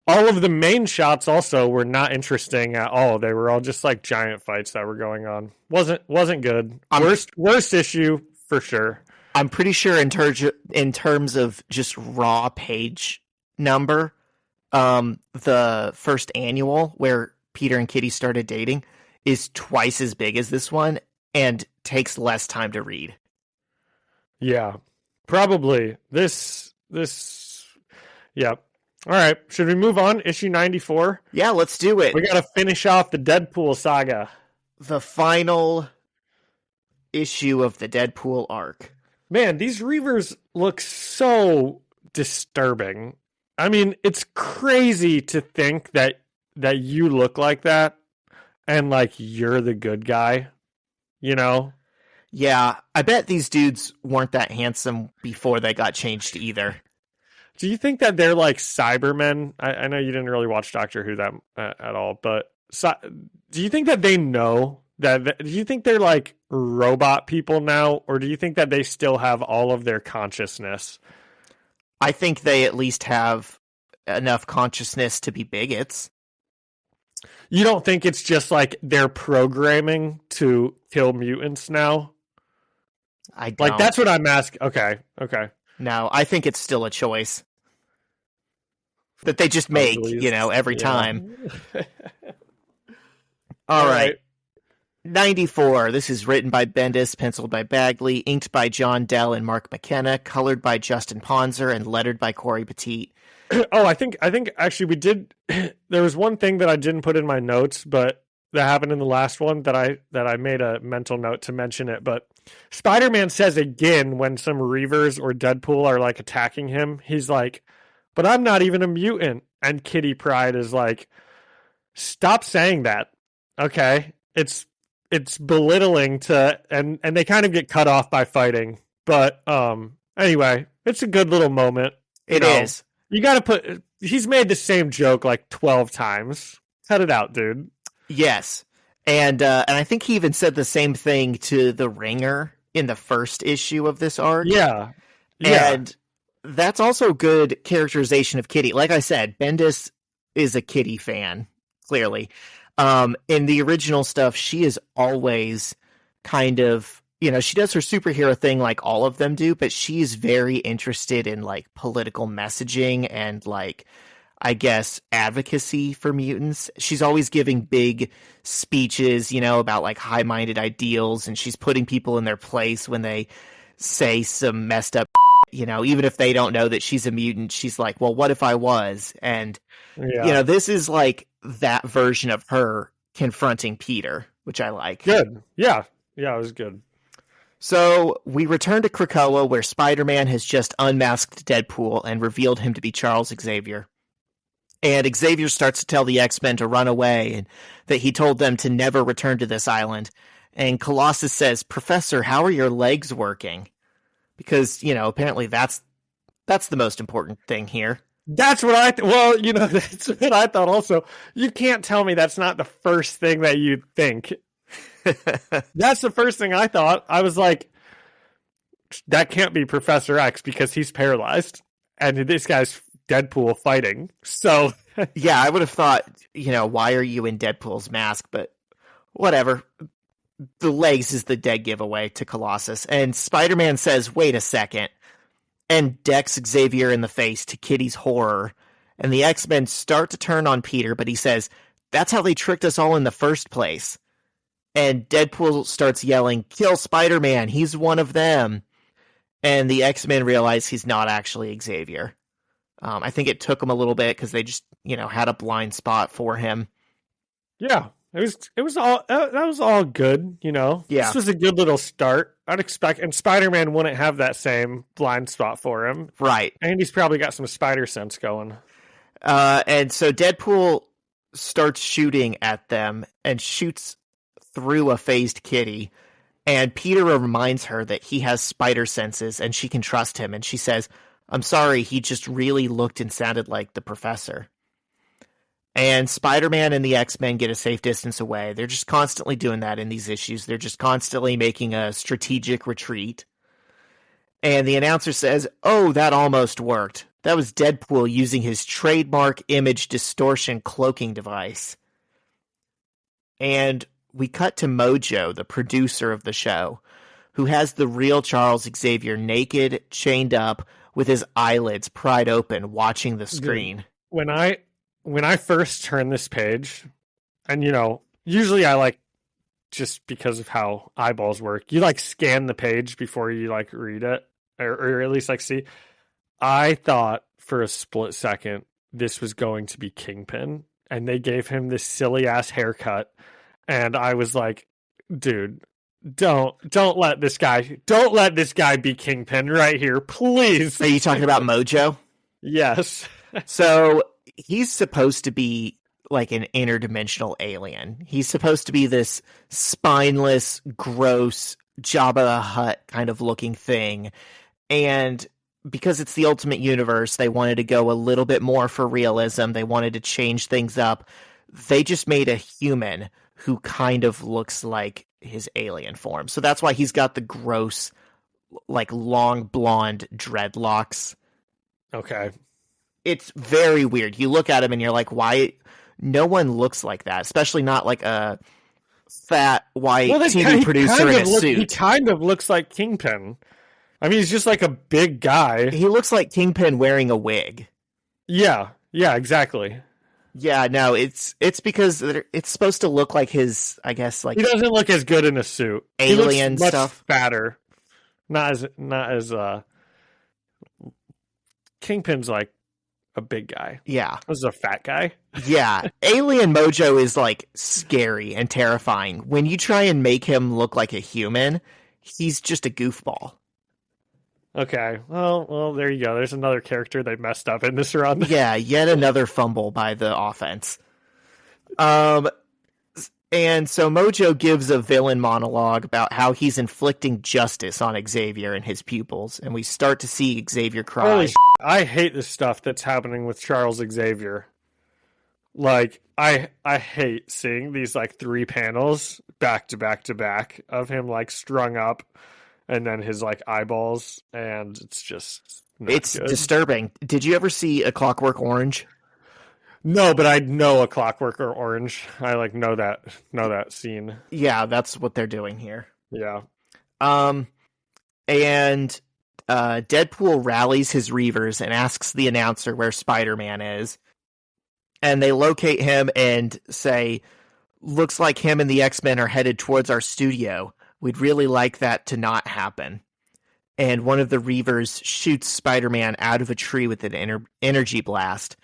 all of the main shots also were not interesting at all. They were all just like giant fights that were going on. Wasn't good. Worst issue for sure. I'm pretty sure in terms of just raw page number, the first annual where Peter and Kitty started dating is twice as big as this one and takes less time to read. Yeah, probably. This, yeah. All right, should we move on? Issue 94? Yeah, let's do it. We got to finish off the Deadpool saga. The final issue of the Deadpool arc. Man, these reavers look so disturbing. I mean, it's crazy to think that you look like that and like you're the good guy, you know? Yeah, I bet these dudes weren't that handsome before they got changed either. Do you think that they're like Cybermen? I know you didn't really watch Doctor Who that at all, but do you think that they know that? Do you think they're like robot people now, or do you think that they still have all of their consciousness? I think they at least have enough consciousness to be bigots. You don't think it's just like they're programming to kill mutants now? I don't. Like, that's what I'm asking. Okay. No, I think it's still a choice that they just make, every time. All right. 94. This is written by Bendis, penciled by Bagley, inked by John Dell and Mark McKenna, colored by Justin Ponzer, and lettered by Corey Petit. Oh, I think actually we did. There was one thing that I didn't put in my notes, but that happened in the last one that I made a mental note to mention it. But Spider-Man says again when some Reavers or Deadpool are like attacking him, he's like, "But I'm not even a mutant." And Kitty Pryde is like, "Stop saying that." Okay, it's belittling to, and they kind of get cut off by fighting. But anyway, it's a good little moment. It is. You got to he's made the same joke like 12 times. Cut it out, dude. Yes. And I think he even said the same thing to the Ringer in the first issue of this arc. Yeah. And that's also good characterization of Kitty. Like I said, Bendis is a Kitty fan, clearly. In the original stuff, she is always kind of, she does her superhero thing like all of them do, but she's very interested in like political messaging and like, I guess, advocacy for mutants. She's always giving big speeches, about like high-minded ideals, and she's putting people in their place when they say some messed up, even if they don't know that she's a mutant. She's like, well, what if I was? And, this is like that version of her confronting Peter, which I like. Good. Yeah. Yeah, it was good. So we return to Krakoa, where Spider-Man has just unmasked Deadpool and revealed him to be Charles Xavier. And Xavier starts to tell the X-Men to run away and that he told them to never return to this island. And Colossus says, "Professor, how are your legs working?" Because, apparently that's the most important thing here. That's what that's what I thought also. You can't tell me that's not the first thing that you think. That's the first thing I thought. I was like, that can't be Professor X because he's paralyzed. And this guy's Deadpool fighting. So yeah, I would have thought, why are you in Deadpool's mask? But whatever. The legs is the dead giveaway to Colossus. And Spider-Man says, "Wait a second," and decks Xavier in the face to Kitty's horror. And the X-Men start to turn on Peter, but he says, "That's how they tricked us all in the first place." And Deadpool starts yelling, "Kill Spider-Man, he's one of them." And the X-Men realize he's not actually Xavier. I think it took them a little bit because they just, had a blind spot for him. Yeah, it was all that was all good, Yeah. This was a good little start. I'd expect, and Spider-Man wouldn't have that same blind spot for him, right? And he's probably got some spider sense going. And so Deadpool starts shooting at them and shoots through a phased Kitty. And Peter reminds her that he has spider senses and she can trust him. And she says, "I'm sorry, he just really looked and sounded like the professor." And Spider-Man and the X-Men get a safe distance away. They're just constantly doing that in these issues. They're just constantly making a strategic retreat. And the announcer says, "Oh, that almost worked. That was Deadpool using his trademark image distortion cloaking device." And we cut to Mojo, the producer of the show, who has the real Charles Xavier naked, chained up, with his eyelids pried open, watching the screen. When I first turned this page, and usually I just because of how eyeballs work, you scan the page before you read it, or at least see. I thought for a split second this was going to be Kingpin, and they gave him this silly ass haircut. And I was like, dude, don't let this guy be Kingpin right here, please. Are you talking about Mojo? Yes. So he's supposed to be like an interdimensional alien. He's supposed to be this spineless, gross, Jabba the Hutt kind of looking thing. And because it's the Ultimate Universe, they wanted to go a little bit more for realism. They wanted to change things up. They just made a human who kind of looks like his alien form. So that's why he's got the gross, long blonde dreadlocks. Okay. It's very weird. You look at him and you're like, why? No one looks like that, especially not like a fat white TV producer in a suit. He kind of looks like Kingpin. I mean, he's just like a big guy. He looks like Kingpin wearing a wig. Yeah, exactly. Yeah, no, it's because it's supposed to look like his, I guess, he doesn't look as good in a suit. Alien he looks stuff. Much fatter. Not as Kingpin's like a big guy. Yeah. This is a fat guy. Yeah. Alien Mojo is scary and terrifying. When you try and make him look like a human, he's just a goofball. Okay, well, there you go. There's another character they messed up in this run. Yeah, yet another fumble by the offense. And so Mojo gives a villain monologue about how he's inflicting justice on Xavier and his pupils, and we start to see Xavier cry. Holy shit. I hate the stuff that's happening with Charles Xavier. I hate seeing these 3 panels back to back to back of him strung up. And then his eyeballs, and it's just it's good. Disturbing. Did you ever see A Clockwork Orange? No, but I know A Clockwork Orange. I know that scene. Yeah, that's what they're doing here. Yeah. And Deadpool rallies his reavers and asks the announcer where Spider-Man is. And they locate him and say, "Looks like him and the X-Men are headed towards our studio. We'd really like that to not happen." And one of the reavers shoots Spider-Man out of a tree with an energy blast.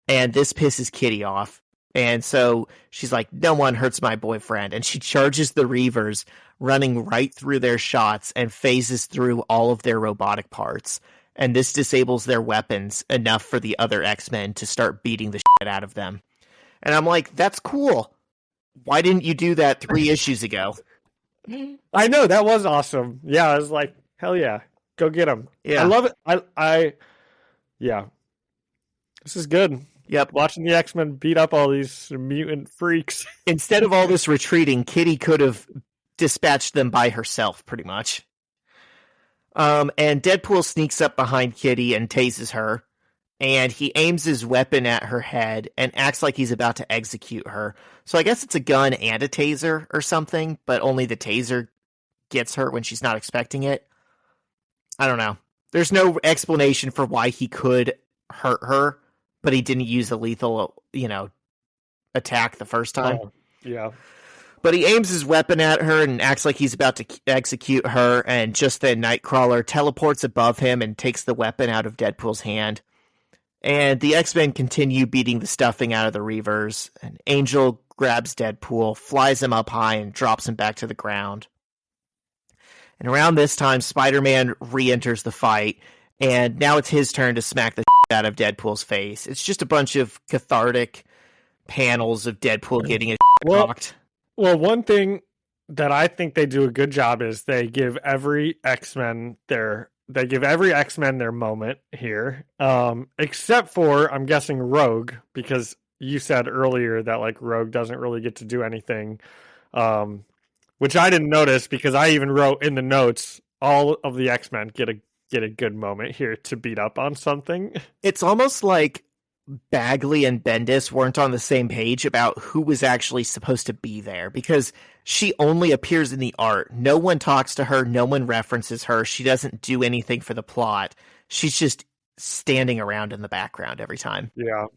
And this pisses Kitty off. And so she's like, "No one hurts my boyfriend." And she charges the reavers, running right through their shots and phases through all of their robotic parts. And this disables their weapons enough for the other X-Men to start beating the shit out of them. And I'm like, that's cool. Why didn't you do that 3 issues ago? I know, that was awesome. Yeah, I was like, hell yeah, go get him. Yeah, I love it. Yeah, this is good. Yep, watching the X-Men beat up all these mutant freaks. Instead of all this retreating, Kitty could have dispatched them by herself, pretty much. And Deadpool sneaks up behind Kitty and tases her. And he aims his weapon at her head and acts like he's about to execute her. So I guess it's a gun and a taser or something, but only the taser gets her when she's not expecting it. I don't know. There's no explanation for why he could hurt her, but he didn't use a lethal, attack the first time. Oh, yeah. But he aims his weapon at her and acts like he's about to execute her, and just then Nightcrawler teleports above him and takes the weapon out of Deadpool's hand. And the X-Men continue beating the stuffing out of the Reavers, and Angel grabs Deadpool, flies him up high, and drops him back to the ground. And around this time, Spider-Man re-enters the fight, and now it's his turn to smack the shit out of Deadpool's face. It's just a bunch of cathartic panels of Deadpool getting his shit rocked. Well, one thing that I think they do a good job is they give every X-Men their moment here, except for, I'm guessing, Rogue, because you said earlier that like Rogue doesn't really get to do anything, which I didn't notice because I even wrote in the notes all of the X-Men get a good moment here to beat up on something. It's almost like Bagley and Bendis weren't on the same page about who was actually supposed to be there, because she only appears in the art. No one talks to her. No one references her. She doesn't do anything for the plot. She's just standing around in the background every time. Yeah.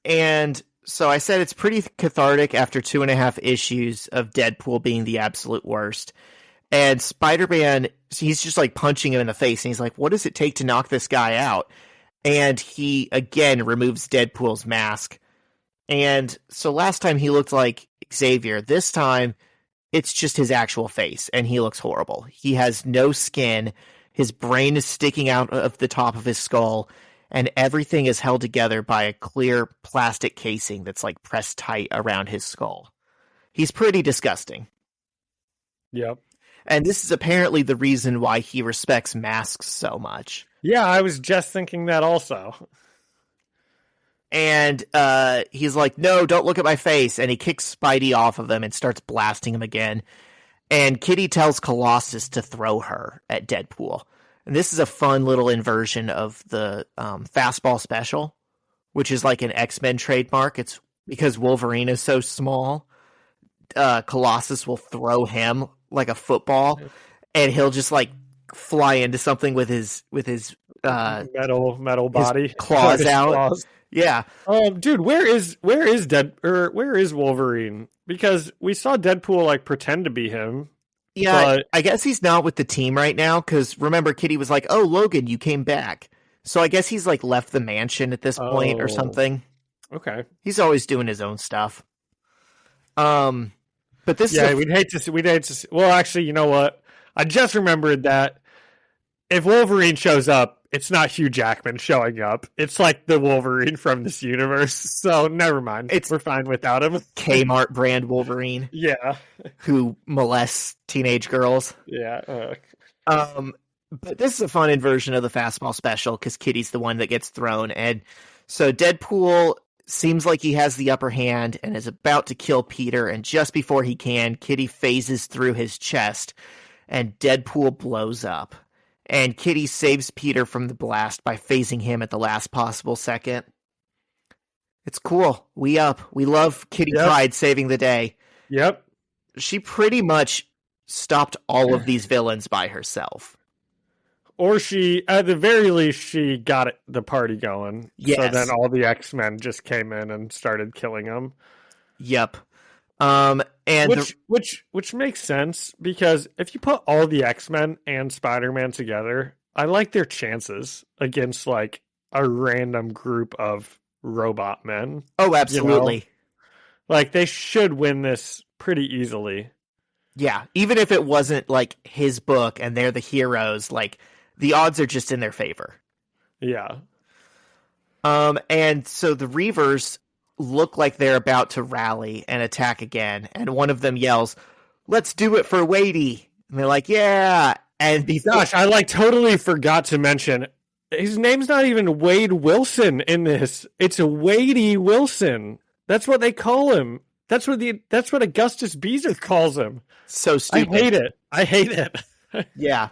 And so I said it's pretty cathartic after 2.5 issues of Deadpool being the absolute worst. And Spider-Man, he's just like punching him in the face, and he's like, what does it take to knock this guy out? And he again removes Deadpool's mask. And so last time he looked like Xavier. This time it's just his actual face, and he looks horrible. He has no skin. His brain is sticking out of the top of his skull, and everything is held together by a clear plastic casing that's like pressed tight around his skull. He's pretty disgusting. Yep. And this is apparently the reason why he respects masks so much. Yeah, I was just thinking that also. And he's like, no, don't look at my face. And he kicks Spidey off of him and starts blasting him again. And Kitty tells Colossus to throw her at Deadpool. And this is a fun little inversion of the fastball special, which is like an X-Men trademark. It's because Wolverine is so small. Colossus will throw him like a football, and he'll just like fly into something with his metal body, claws out. Claws. Yeah. Dude, where is Wolverine? Because we saw Deadpool like pretend to be him. Yeah, but... I guess he's not with the team right now, because remember, Kitty was like, oh, Logan, you came back. So I guess he's like left the mansion at this point or something. Okay. He's always doing his own stuff. But this we'd hate to see. Well, actually, you know what? I just remembered that if Wolverine shows up, it's not Hugh Jackman showing up. It's like the Wolverine from this universe. So never mind. We're fine without him. Kmart brand Wolverine. Yeah. Who molests teenage girls. Yeah. But this is a fun inversion of the fastball special, because Kitty's the one that gets thrown. And so Deadpool seems like he has the upper hand and is about to kill Peter, and just before he can, Kitty phases through his chest, and Deadpool blows up. And Kitty saves Peter from the blast by phasing him at the last possible second. It's cool. We love Kitty Pryde saving the day. Yep. She pretty much stopped all of these villains by herself. Or she, at the very least, she got the party going. Yes. So then all the X-Men just came in and started killing them. Yep. And which makes sense, because if you put all the X-Men and Spider-Man together, I like their chances against like a random group of robot men. Oh, absolutely. You know? Like they should win this pretty easily. Yeah, even if it wasn't like his book and they're the heroes, like the odds are just in their favor. Yeah. And so the Reavers look like they're about to rally and attack again, and one of them yells, "Let's do it for Wadey." And they're like, "Yeah." And gosh, I like totally forgot to mention his name's not even Wade Wilson in this. It's a Wadey Wilson. That's what they call him. That's what Augustus Beezer calls him. So stupid. I hate it. Yeah.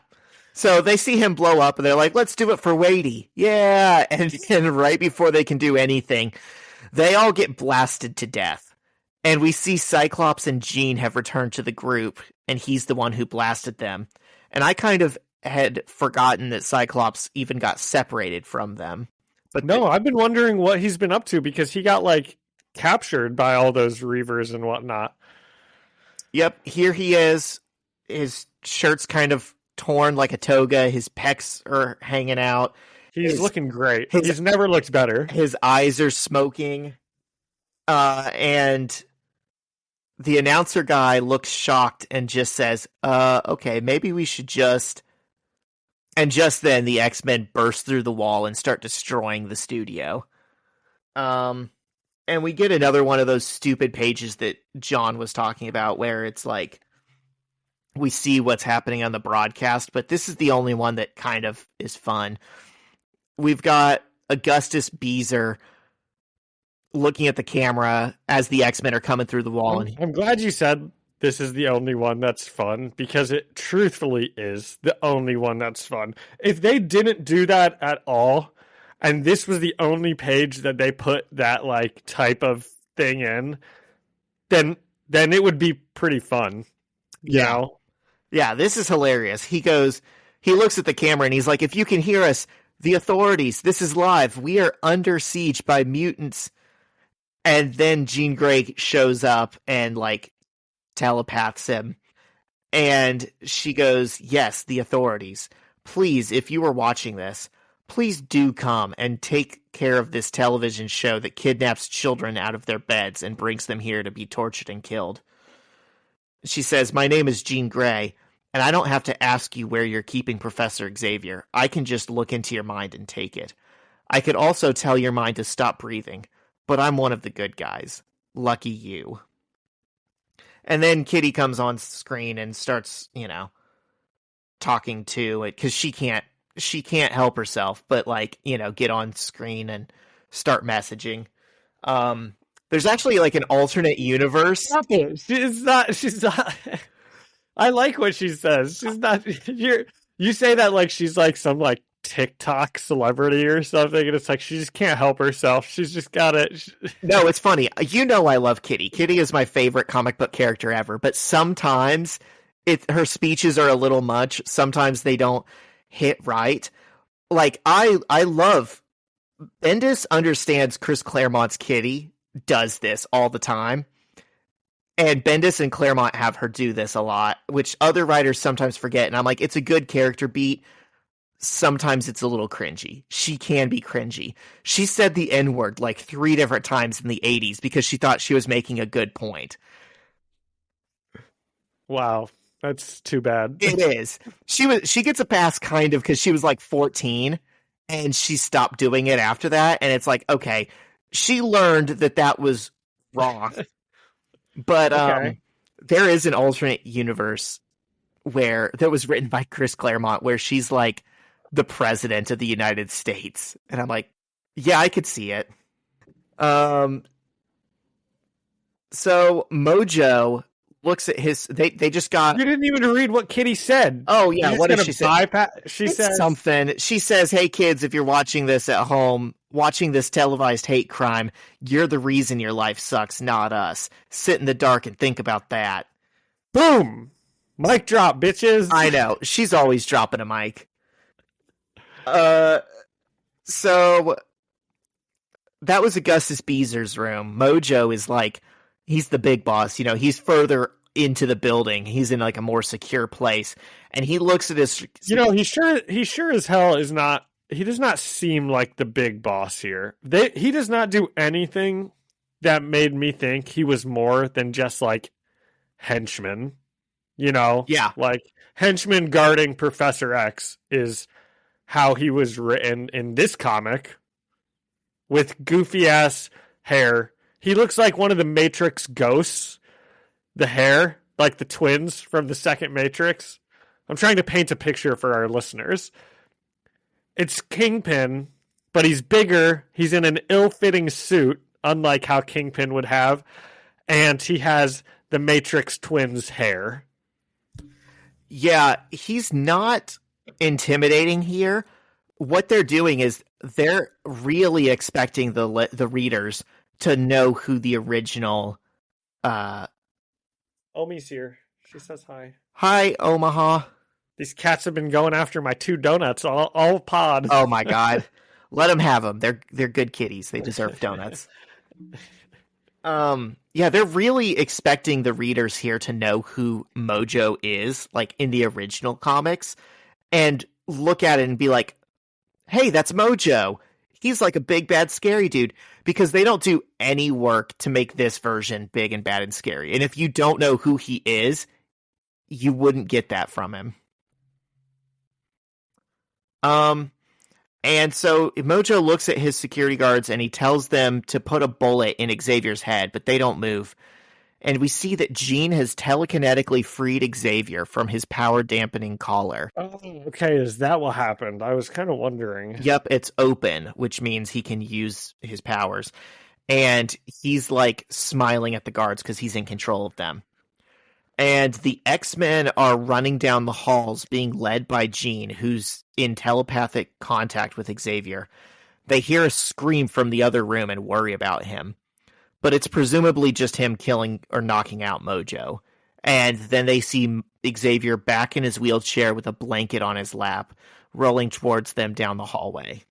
So they see him blow up, and they're like, "Let's do it for Wadey." Yeah. And right before they can do anything, they all get blasted to death. And we see Cyclops and Jean have returned to the group, and he's the one who blasted them. And I kind of had forgotten that Cyclops even got separated from them. But no, I've been wondering what he's been up to, because he got like captured by all those reavers and whatnot. Yep, here he is. His shirt's kind of torn like a toga. His pecs are hanging out. He's looking great. He's never looked better. His eyes are smoking. And the announcer guy looks shocked and just says, okay, maybe we should just... And just then, the X-Men burst through the wall and start destroying the studio. And we get another one of those stupid pages that John was talking about, where it's like, we see what's happening on the broadcast, but this is the only one that kind of is fun. We've got Augustus Beezer looking at the camera as the X-Men are coming through the wall. And I'm glad you said this is the only one that's fun, because it truthfully is the only one that's fun. If they didn't do that at all, and this was the only page that they put that like type of thing in, then it would be pretty fun. You know? Yeah, this is hilarious. He looks at the camera and he's like, if you can hear us, the authorities, this is live. We are under siege by mutants. And then Jean Grey shows up and like telepaths him. And she goes, yes, the authorities. Please, if you are watching this, please do come and take care of this television show that kidnaps children out of their beds and brings them here to be tortured and killed. She says, my name is Jean Grey, and I don't have to ask you where you're keeping Professor Xavier. I can just look into your mind and take it. I could also tell your mind to stop breathing, but I'm one of the good guys. Lucky you. And then Kitty comes on screen and starts, talking to it, because she can't help herself, but get on screen and start messaging. There's actually like an alternate universe. She's not. I like what she says. She's not. You say that like she's like some like TikTok celebrity or something, and it's like she just can't help herself. She's just got it. No, it's funny. I love Kitty. Kitty is my favorite comic book character ever, but sometimes her speeches are a little much. Sometimes they don't hit right. Like, I love... Bendis understands Chris Claremont's Kitty does this all the time. And Bendis and Claremont have her do this a lot, which other writers sometimes forget. And I'm like, it's a good character beat. Sometimes it's a little cringy. She can be cringy. She said the N-word like 3 different times in the 80s because she thought she was making a good point. Wow. That's too bad. It is. She gets a pass kind of because she was like 14 and she stopped doing it after that. And it's like, okay, she learned that was wrong. But Okay. There is an alternate universe that was written by Chris Claremont where she's like the president of the United States. And I'm like, yeah, I could see it. So Mojo looks at they just got... You didn't even read what Kitty said. Oh, yeah. What did she say? She said something. She says, hey, kids, if you're watching this at home, watching this televised hate crime, you're the reason your life sucks, not us. Sit in the dark and think about that. Boom! Mic drop, bitches. I know. She's always dropping a mic. So that was Augustus Beezer's room. Mojo is like, he's the big boss. He's further into the building. He's in like a more secure place. And he looks at his... he sure as hell is not... He does not seem like the big boss here. He does not do anything that made me think he was more than just like henchman. Yeah. Like henchman guarding Professor X is how he was written in this comic with goofy ass hair. He looks like one of the Matrix ghosts. The hair, like the twins from the second Matrix. I'm trying to paint a picture for our listeners. It's Kingpin, but he's bigger. He's in an ill-fitting suit, unlike how Kingpin would have. And he has the Matrix twins' hair. Yeah, he's not intimidating here. What they're doing is they're really expecting the readers to know who the original... Omi's here. She says hi. Hi, Omaha. These cats have been going after my 2 donuts all pod. Oh my god. Let them have them. They're good kitties. They deserve donuts. Yeah, they're really expecting the readers here to know who Mojo is, like in the original comics, and look at it and be like, hey, that's Mojo. He's like a big, bad, scary dude, because they don't do any work to make this version big and bad and scary. And if you don't know who he is, you wouldn't get that from him. And so Mojo looks at his security guards and he tells them to put a bullet in Xavier's head, but they don't move. And we see that Jean has telekinetically freed Xavier from his power dampening collar. Oh, okay. Is that what happened? I was kind of wondering. Yep, it's open, which means he can use his powers. And he's like smiling at the guards because he's in control of them. And the X-Men are running down the halls being led by Jean, who's in telepathic contact with Xavier. They hear a scream from the other room and worry about him. But it's presumably just him killing or knocking out Mojo. And then they see Xavier back in his wheelchair with a blanket on his lap, rolling towards them down the hallway.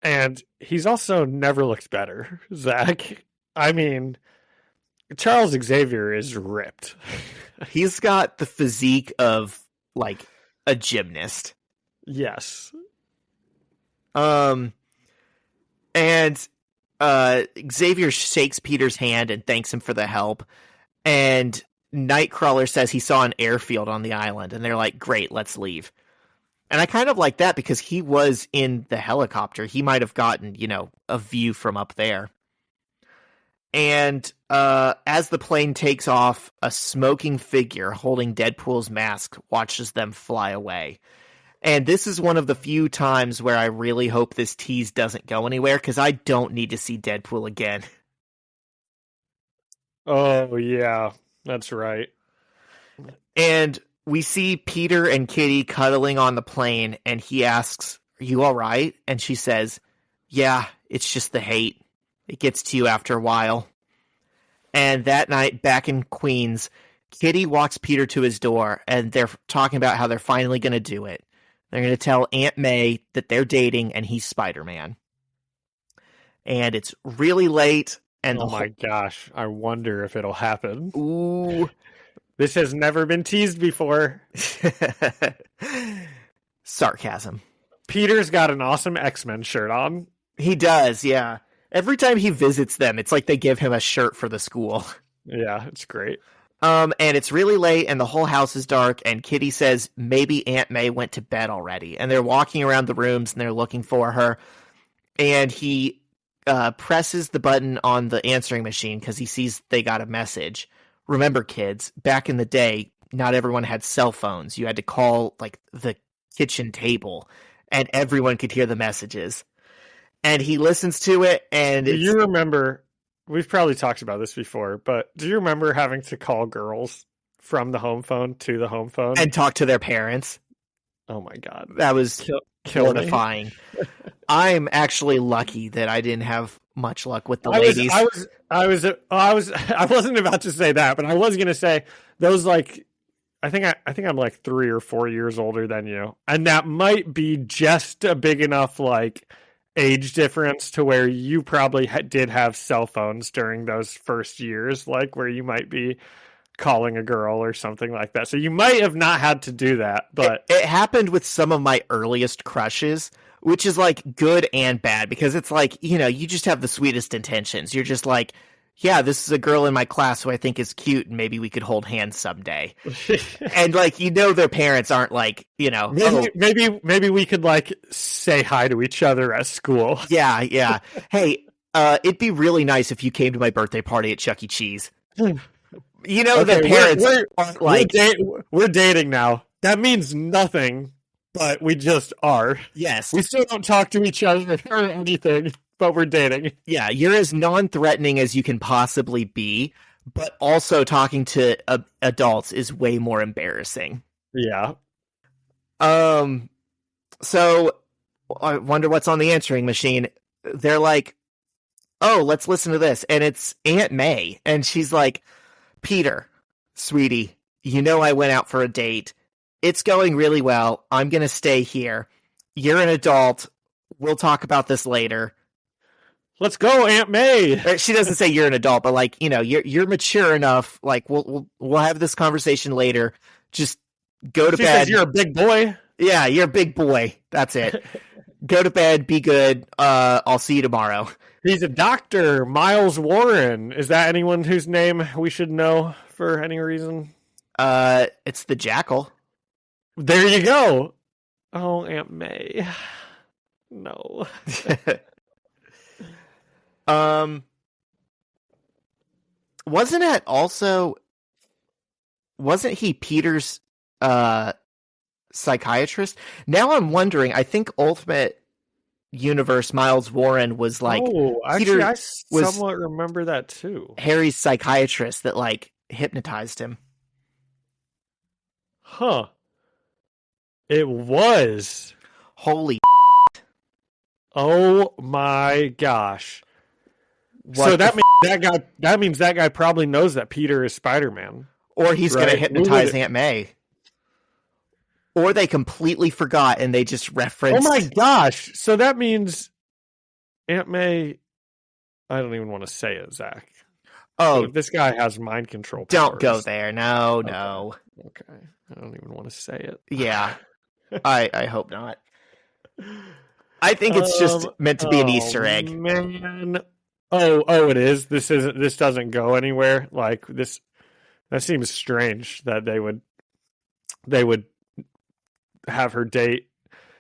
And he's also never looked better, Zach. I mean, Charles Xavier is ripped. He's got the physique of, like, a gymnast. Yes. And Xavier shakes Peter's hand and thanks him for the help. And Nightcrawler says he saw an airfield on the island. And they're like, great, let's leave. And I kind of like that because he was in the helicopter. He might have gotten, a view from up there. And as the plane takes off, a smoking figure holding Deadpool's mask watches them fly away. And this is one of the few times where I really hope this tease doesn't go anywhere, because I don't need to see Deadpool again. Oh, yeah, that's right. And we see Peter and Kitty cuddling on the plane, and he asks, "Are you all right?" And she says, "Yeah, it's just the hate. It gets to you after a while." And that night, back in Queens, Kitty walks Peter to his door, and they're talking about how they're finally going to do it. They're going to tell Aunt May that they're dating and he's Spider-Man. And it's really late. And oh my gosh, I wonder if it'll happen. Ooh. This has never been teased before. Sarcasm. Peter's got an awesome X-Men shirt on. He does, yeah. Every time he visits them, it's like they give him a shirt for the school. Yeah, it's great. And it's really late, and the whole house is dark, and Kitty says maybe Aunt May went to bed already. And they're walking around the rooms, and they're looking for her. And he presses the button on the answering machine because he sees they got a message. Remember, kids, back in the day, not everyone had cell phones. You had to call, like, the kitchen table, and everyone could hear the messages. And he listens to it, and do you remember... We've probably talked about this before, but do you remember having to call girls from the home phone to the home phone? And talk to their parents? Oh my God. That was mortifying. I'm actually lucky that I didn't have much luck with the ladies. I wasn't about to say that, but I was going to say those, like, I think I'm like 3 or 4 years older than you. And that might be just a big enough, like, age difference to where you probably did have cell phones during those first years, like where you might be calling a girl or something like that. So you might have not had to do that, but it happened with some of my earliest crushes, which is like good and bad, because it's like, you just have the sweetest intentions. You're just like, yeah, this is a girl in my class who I think is cute, and maybe we could hold hands someday. And like, their parents aren't like, maybe we could like say hi to each other at school. Yeah. Hey, it'd be really nice if you came to my birthday party at Chuck E. Cheese. Okay, the parents aren't like, we're dating now. That means nothing, but we just are. Yes. We still don't talk to each other or anything. But we're dating. Yeah, you're as non-threatening as you can possibly be, but also talking to adults is way more embarrassing. Yeah. So I wonder what's on the answering machine. They're like, "Oh, let's listen to this," and it's Aunt May, and she's like, "Peter, sweetie, I went out for a date. It's going really well. I'm gonna stay here. You're an adult. We'll talk about this later." Let's go, Aunt May. She doesn't say you're an adult, but like, you know, you're mature enough. Like we'll have this conversation later. Just go to She bed. says you're a big boy. Yeah, you're a big boy. That's it. Go to bed. Be good. I'll see you tomorrow. He's a doctor, Miles Warren. Is that anyone whose name we should know for any reason? It's the Jackal. There you go. Oh, Aunt May. No. Wasn't he Peter's psychiatrist? Now I'm wondering, I think Ultimate Universe Miles Warren was like actually, I somewhat remember that too. Harry's psychiatrist that like hypnotized him. Huh. It was. Holy oh my gosh. So that means that guy probably knows that Peter is Spider-Man. Or he's going to hypnotize Aunt May. Or they completely forgot and they just referenced. Oh my gosh. So that means Aunt May. I don't even want to say it, Zach. Oh, so this guy has mind control powers. Don't go there. No. Okay. I don't even want to say it. Yeah. I hope not. I think it's just meant to be an Easter egg. Man. Oh, it is. This doesn't go anywhere. Like this. That seems strange that they would have her date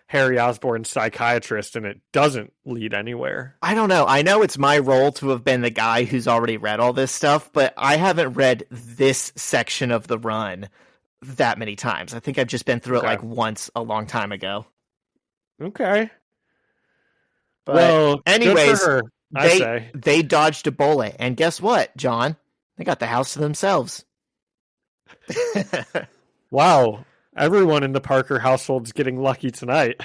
Harry Osborn's psychiatrist and it doesn't lead anywhere. I don't know. I know it's my role to have been the guy who's already read all this stuff, but I haven't read this section of the run that many times. I think I've just been through it like once a long time ago. Okay. But well, anyways, good for her, they dodged a bullet, and guess what, John? They got the house to themselves. Wow. Everyone in the Parker household's getting lucky tonight.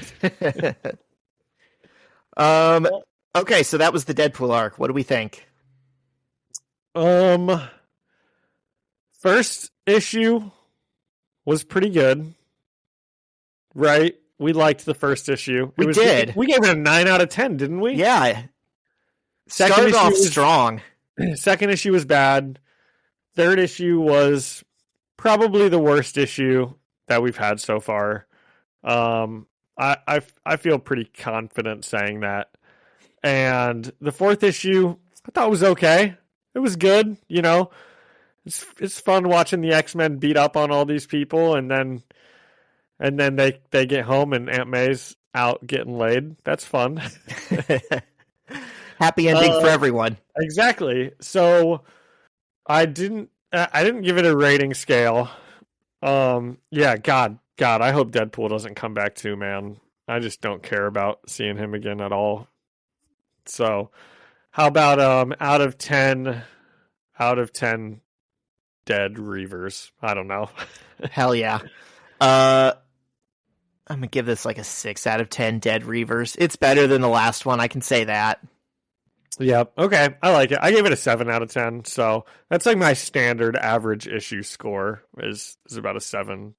Okay, so that was the Deadpool arc. What do we think? First issue was pretty good. Right? We liked the first issue. We did. We gave it a 9 out of 10, didn't we? Yeah. Started off strong. Second issue was bad. Third issue was probably the worst issue that we've had so far. I feel pretty confident saying that. And the fourth issue, I thought was okay. It was good, you know. It's fun watching the X-Men beat up on all these people, and then they get home and Aunt May's out getting laid. That's fun. Happy ending for everyone. Exactly. So I didn't give it a rating scale. Yeah, God, I hope Deadpool doesn't come back too, man. I just don't care about seeing him again at all. So how about out of 10 dead reavers? I don't know. Hell yeah. I'm gonna give this like a 6 out of 10 dead reavers. It's better than the last one, I can say that. Yep. Okay. I like it. I gave it a 7 out of 10. So that's like my standard average issue score is about a 7.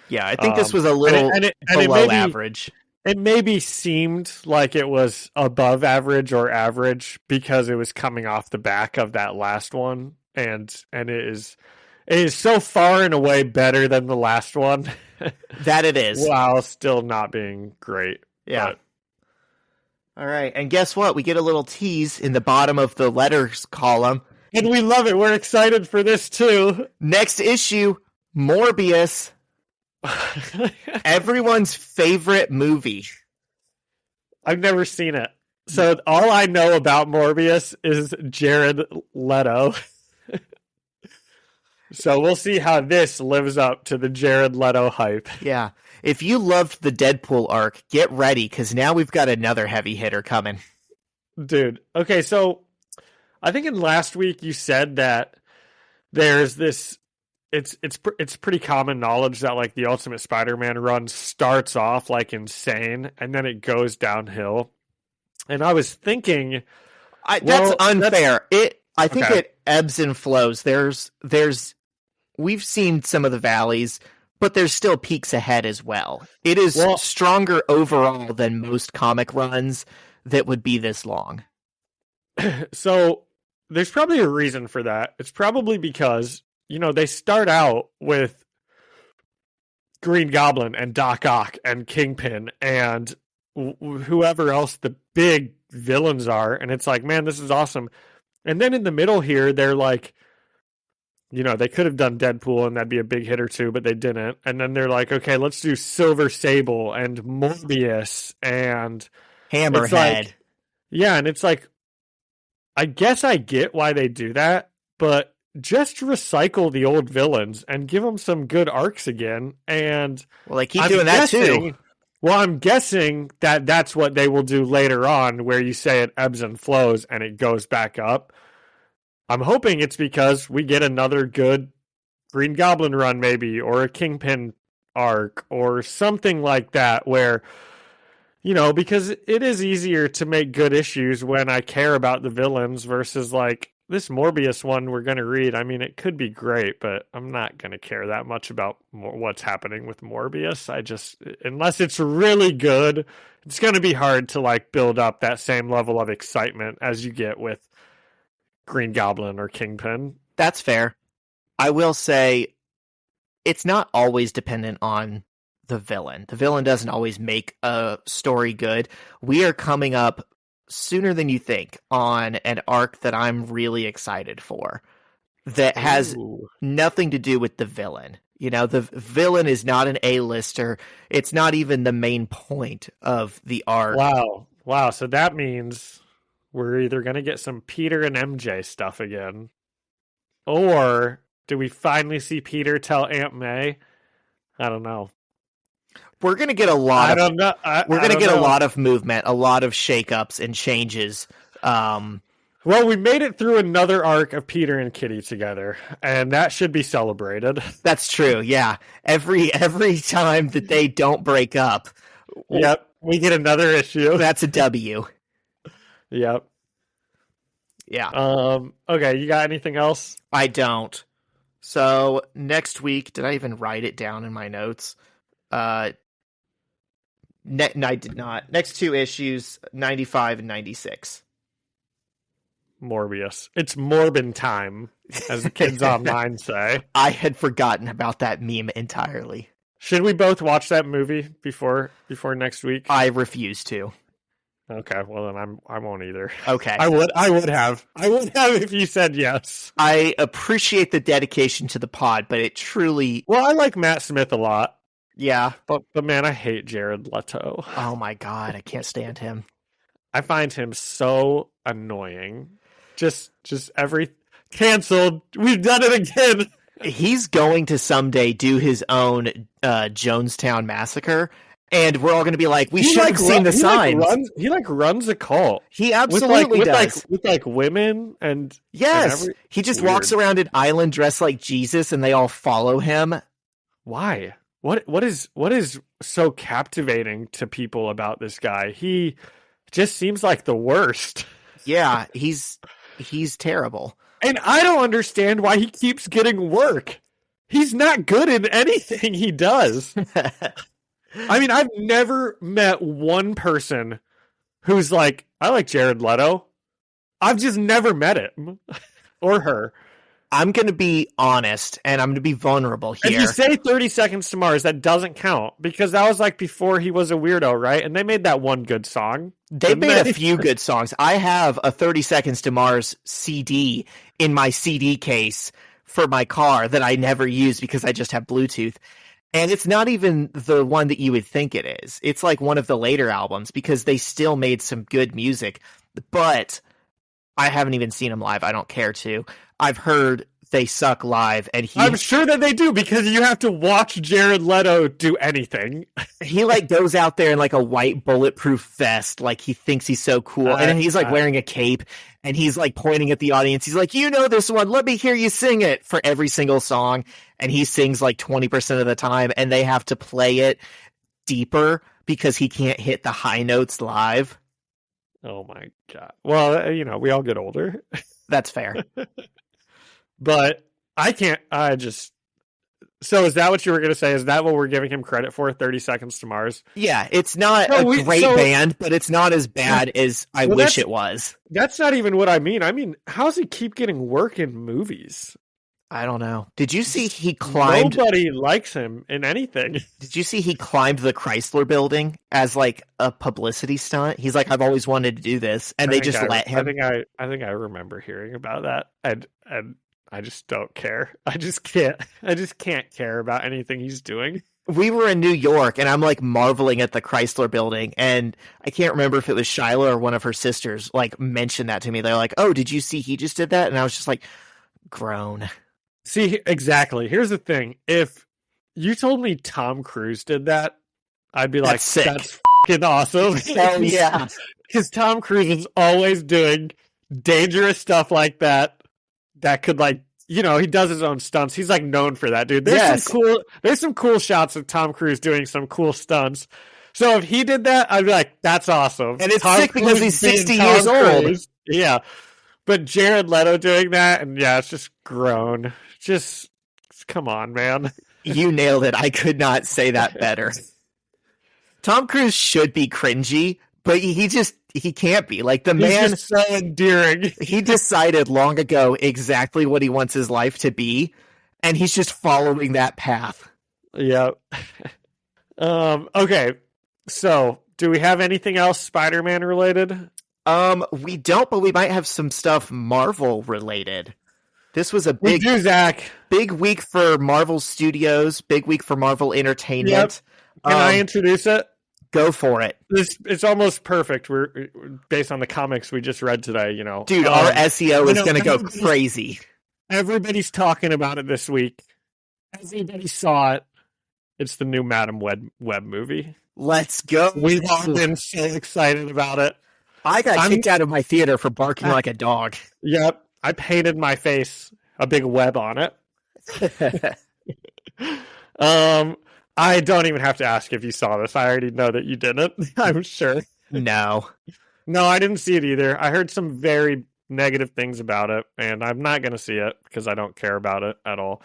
Yeah, I think this was a little below average. It maybe seemed like it was above average or average because it was coming off the back of that last one, and it is so far and away better than the last one. That it is. While still not being great. Yeah. But all right, and guess what? We get a little tease in the bottom of the letters column. And we love it. We're excited for this too. Next issue, Morbius. Everyone's favorite movie. I've never seen it. So all I know about Morbius is Jared Leto. So we'll see how this lives up to the Jared Leto hype. Yeah. If you loved the Deadpool arc, get ready, because now we've got another heavy hitter coming. Dude. Okay, so I think in last week you said that there's this it's pretty common knowledge that like the Ultimate Spider-Man run starts off like insane and then it goes downhill. And I was thinking that's unfair. I think it ebbs and flows. We've seen some of the valleys, but there's still peaks ahead as well. It is stronger overall than most comic runs that would be this long. So there's probably a reason for that. It's probably because, they start out with Green Goblin and Doc Ock and Kingpin and whoever else the big villains are. And it's like, man, this is awesome. And then in the middle here, they're like, they could have done Deadpool and that'd be a big hit or two, but they didn't. And then they're like, okay, let's do Silver Sable and Morbius and Hammerhead. Like, yeah, and it's like, I guess I get why they do that, but just recycle the old villains and give them some good arcs again. And well, they keep doing that too. Well, I'm guessing that that's what they will do later on, where you say it ebbs and flows and it goes back up. I'm hoping it's because we get another good Green Goblin run, maybe, or a Kingpin arc, or something like that, where, because it is easier to make good issues when I care about the villains versus, like, this Morbius one we're going to read. I mean, it could be great, but I'm not going to care that much about what's happening with Morbius. Unless it's really good, it's going to be hard to, like, build up that same level of excitement as you get with Green Goblin or Kingpin. That's fair. I will say it's not always dependent on the villain. The villain doesn't always make a story good. We are coming up sooner than you think on an arc that I'm really excited for that has nothing to do with the villain. The villain is not an A-lister. It's not even the main point of the arc. Wow. So that means we're either going to get some Peter and MJ stuff again, or do we finally see Peter tell Aunt May? I don't know. We're going to get a lot of we're going to get a lot of movement, a lot of shakeups and changes. Well, we made it through another arc of Peter and Kitty together, and that should be celebrated. That's true. Yeah. Every time that they don't break up. Yep. We get another issue. That's a W. Yep. Yeah. Okay, you got anything else? I don't. So next week, did I even write it down in my notes? I did not. Next two issues, 95 and 96. Morbius. It's Morbin time, as the kids online say. I had forgotten about that meme entirely. Should we both watch that movie before next week? I refuse to. Okay, well then I won't either. Okay. I would have if you said yes. I appreciate the dedication to the pod, but it truly... Well, I like Matt Smith a lot. Yeah. But man, I hate Jared Leto. Oh my god, I can't stand him. I find him so annoying. Just every... Canceled. We've done it again. He's going to someday do his own Jonestown Massacre, and we're all going to be like, we should have seen the signs. He runs a cult. He absolutely does. With women and... Yes. He just walks around an island dressed like Jesus, and they all follow him. Why? What is so captivating to people about this guy? He just seems like the worst. Yeah, he's terrible. And I don't understand why he keeps getting work. He's not good in anything he does. I mean, I've never met one person who's like, I like Jared Leto. I've just never met him or her. I'm going to be honest, and I'm going to be vulnerable here. If you say 30 Seconds to Mars, that doesn't count, because that was like before he was a weirdo, right? And they made that one good song. They made a few good songs. I have a 30 Seconds to Mars CD in my CD case for my car that I never use because I just have Bluetooth. And it's not even the one that you would think it is. It's like one of the later albums, because they still made some good music. But I haven't even seen them live. I don't care to. I've heard they suck live, and I'm sure that they do, because you have to watch Jared Leto do anything. He like goes out there in like a white bulletproof vest, like he thinks he's so cool, and then he's like wearing a cape, and he's like pointing at the audience. He's like, "You know this one? Let me hear you sing it," for every single song, and he sings like 20% of the time, and they have to play it deeper because he can't hit the high notes live. Oh my god! Well, we all get older. That's fair. But I can't. So is that what you were going to say? Is that what we're giving him credit for? 30 Seconds to Mars? Yeah, it's not a great band, but it's not as bad as I wish it was. That's not even what I mean. I mean, how does he keep getting work in movies? I don't know. Did you see he climbed? Nobody likes him in anything. Did you see he climbed the Chrysler building as like a publicity stunt? He's like, I've always wanted to do this, and they just let him. I think I remember hearing about that, and I just don't care. I just can't care about anything he's doing. We were in New York, and I'm like marveling at the Chrysler building, and I can't remember if it was Shyla or one of her sisters like mentioned that to me. They're like, "Oh, did you see he just did that?" And I was just like, groan. See, exactly. Here's the thing. If you told me Tom Cruise did that, I'd be like, sick. That's fucking awesome. Oh, yeah. Because Tom Cruise is always doing dangerous stuff like that could, like, you know, he does his own stunts. He's, like, known for that, dude. There's some cool shots of Tom Cruise doing some cool stunts. So if he did that, I'd be like, that's awesome. And it's Tom sick because Cruise he's 60 being years Tom old. Cruise. Yeah. But Jared Leto doing that, and yeah, it's just grown. Just come on, man. You nailed it. I could not say that better. Tom Cruise should be cringy, but he can't be. Like, the man just so endearing. He decided long ago exactly what he wants his life to be, and he's just following that path. Yeah. Okay. So, do we have anything else Spider-Man related? We don't, but we might have some stuff Marvel related. This was a We do, Zach. big week for Marvel Studios, big week for Marvel Entertainment. Yep. Can I introduce it? Go for it. It's almost perfect. We're based on the comics we just read today, you know. Dude, our SEO is going to go crazy. Everybody's talking about it this week. Everybody saw it. It's the new Madam Web movie. Let's go. We've all been so excited about it. I got kicked out of my theater for barking like a dog. Yep. I painted my face a big web on it. I don't even have to ask if you saw this. I already know that you didn't. I'm sure. No, I didn't see it either. I heard some very negative things about it, and I'm not going to see it because I don't care about it at all.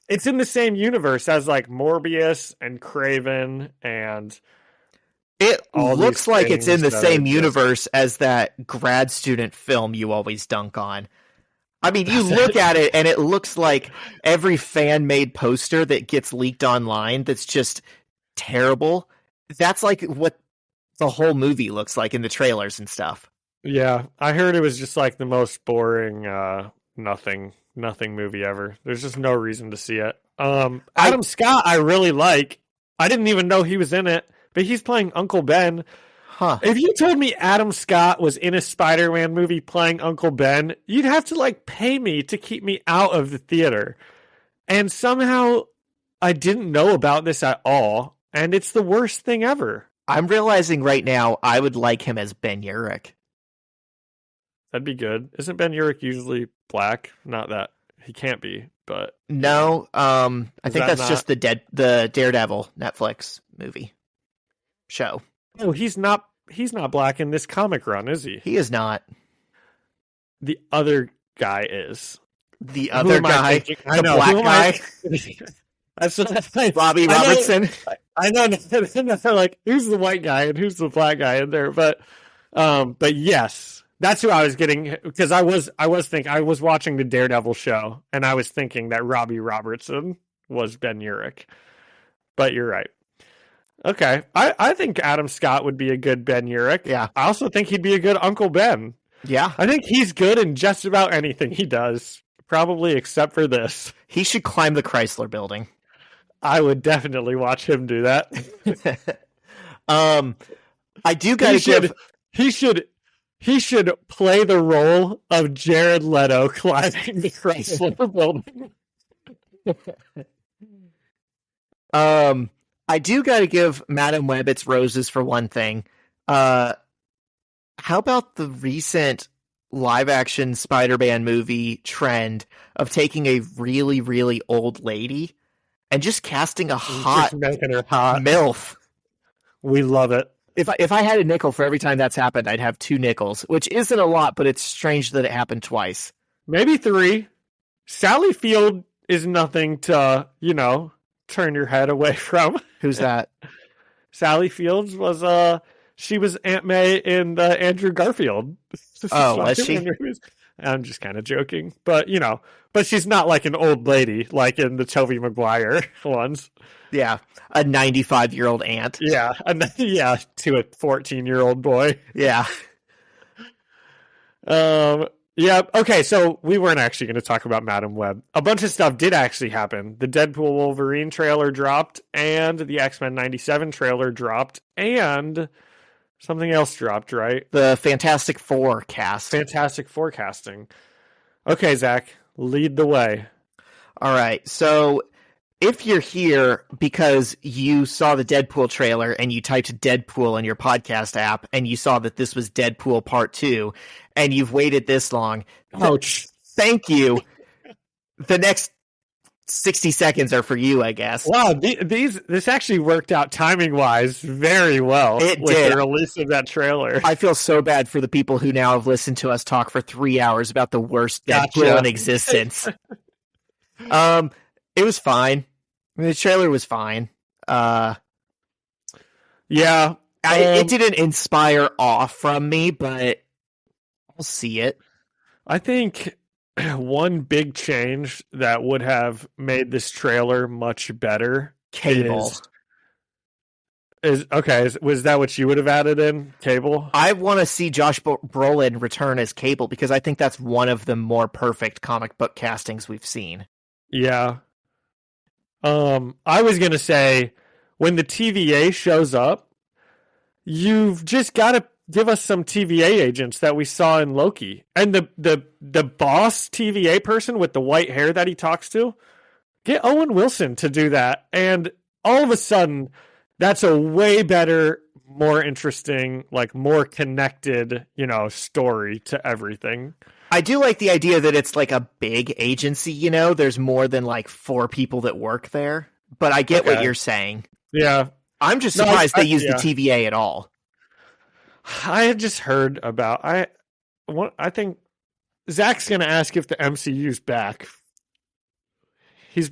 It's in the same universe as like Morbius and Kraven, and it all looks like it's in the that same are just- universe as that grad student film you always dunk on. I mean, you look at it and it looks like every fan-made poster that gets leaked online that's just terrible. That's like what the whole movie looks like in the trailers and stuff. Yeah, I heard it was just like the most boring nothing movie ever. There's just no reason to see it. Adam Scott I really like. I didn't even know he was in it, but he's playing Uncle Ben. Huh. If you told me Adam Scott was in a Spider-Man movie playing Uncle Ben, you'd have to like pay me to keep me out of the theater. And somehow I didn't know about this at all, and it's the worst thing ever. I'm realizing right now I would like him as Ben Urich. That'd be good. Isn't Ben Urich usually black? Not that he can't be, but no, I think that that's just the Daredevil Netflix movie show. Oh, he's not black in this comic run, is he? He is not. The other guy is. The other guy, the black guy, That's what Bobby Robertson. I know. They're like, who's the white guy and who's the black guy in there? But yes, that's who I was getting, because I was watching the Daredevil show and I was thinking that Robbie Robertson was Ben Urich. But you're right. Okay, I think Adam Scott would be a good Ben Urich. Yeah. I also think he'd be a good Uncle Ben. Yeah. I think he's good in just about anything he does, probably except for this. He should climb the Chrysler building. I would definitely watch him do that. I do gotta give... He should play the role of Jared Leto climbing the Chrysler building. I do got to give Madam Web its roses for one thing. How about the recent live-action Spider-Man movie trend of taking a really, really old lady and just casting a hot, making her hot MILF? We love it. If I had a nickel for every time that's happened, I'd have 2 nickels, which isn't a lot, but it's strange that it happened twice. Maybe 3. Sally Field is nothing to, turn your head away from. Who's that? Sally Fields was she was Aunt May in the Andrew Garfield. Oh, was she? Movies. I'm just kind of joking, but but she's not like an old lady like in the Tobey Maguire ones. Yeah, a 95-year-old aunt. Yeah, yeah, to a 14-year-old boy. Yeah. Yeah, okay, so we weren't actually going to talk about Madam Web. A bunch of stuff did actually happen. The Deadpool Wolverine trailer dropped, and the X-Men 97 trailer dropped, and something else dropped, right? The Fantastic Four cast. Fantastic forecasting. Okay, Zach, lead the way. All right, so if you're here because you saw the Deadpool trailer and you typed Deadpool in your podcast app and you saw that this was Deadpool Part 2 and you've waited this long, ouch. Thank you. The next 60 seconds are for you, I guess. Wow, this actually worked out timing-wise very well. It with did. The release of that trailer. I feel so bad for the people who now have listened to us talk for 3 hours about the worst Deadpool in existence. It was fine. I mean, the trailer was fine. Yeah. It didn't inspire awe from me, but I'll see it. I think one big change that would have made this trailer much better. Cable. Was that what you would have added in? Cable? I want to see Josh Brolin return as Cable because I think that's one of the more perfect comic book castings we've seen. Yeah. I was going to say, when the TVA shows up, you've just got to give us some TVA agents that we saw in Loki. And the boss TVA person with the white hair that he talks to, get Owen Wilson to do that. And all of a sudden, that's a way better, more interesting, like more connected, story to everything. I do like the idea that it's like a big agency, there's more than like 4 people that work there, but I get what you're saying. Yeah. I'm just surprised they used the TVA at all. I had just heard about, I think Zach's going to ask if the MCU's back. He's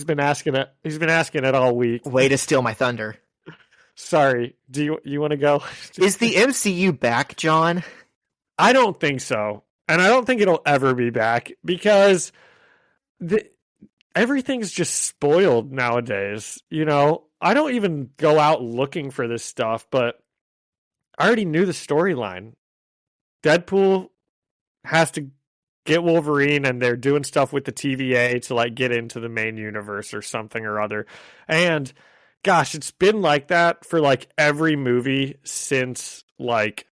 been asking it. He's been asking it all week. Way to steal my thunder. Sorry. Do you want to go? Is the MCU back, John? I don't think so. And I don't think it'll ever be back because everything's just spoiled nowadays. I don't even go out looking for this stuff, but I already knew the storyline. Deadpool has to get Wolverine and they're doing stuff with the TVA to like get into the main universe or something or other. And gosh, it's been like that for like every movie since like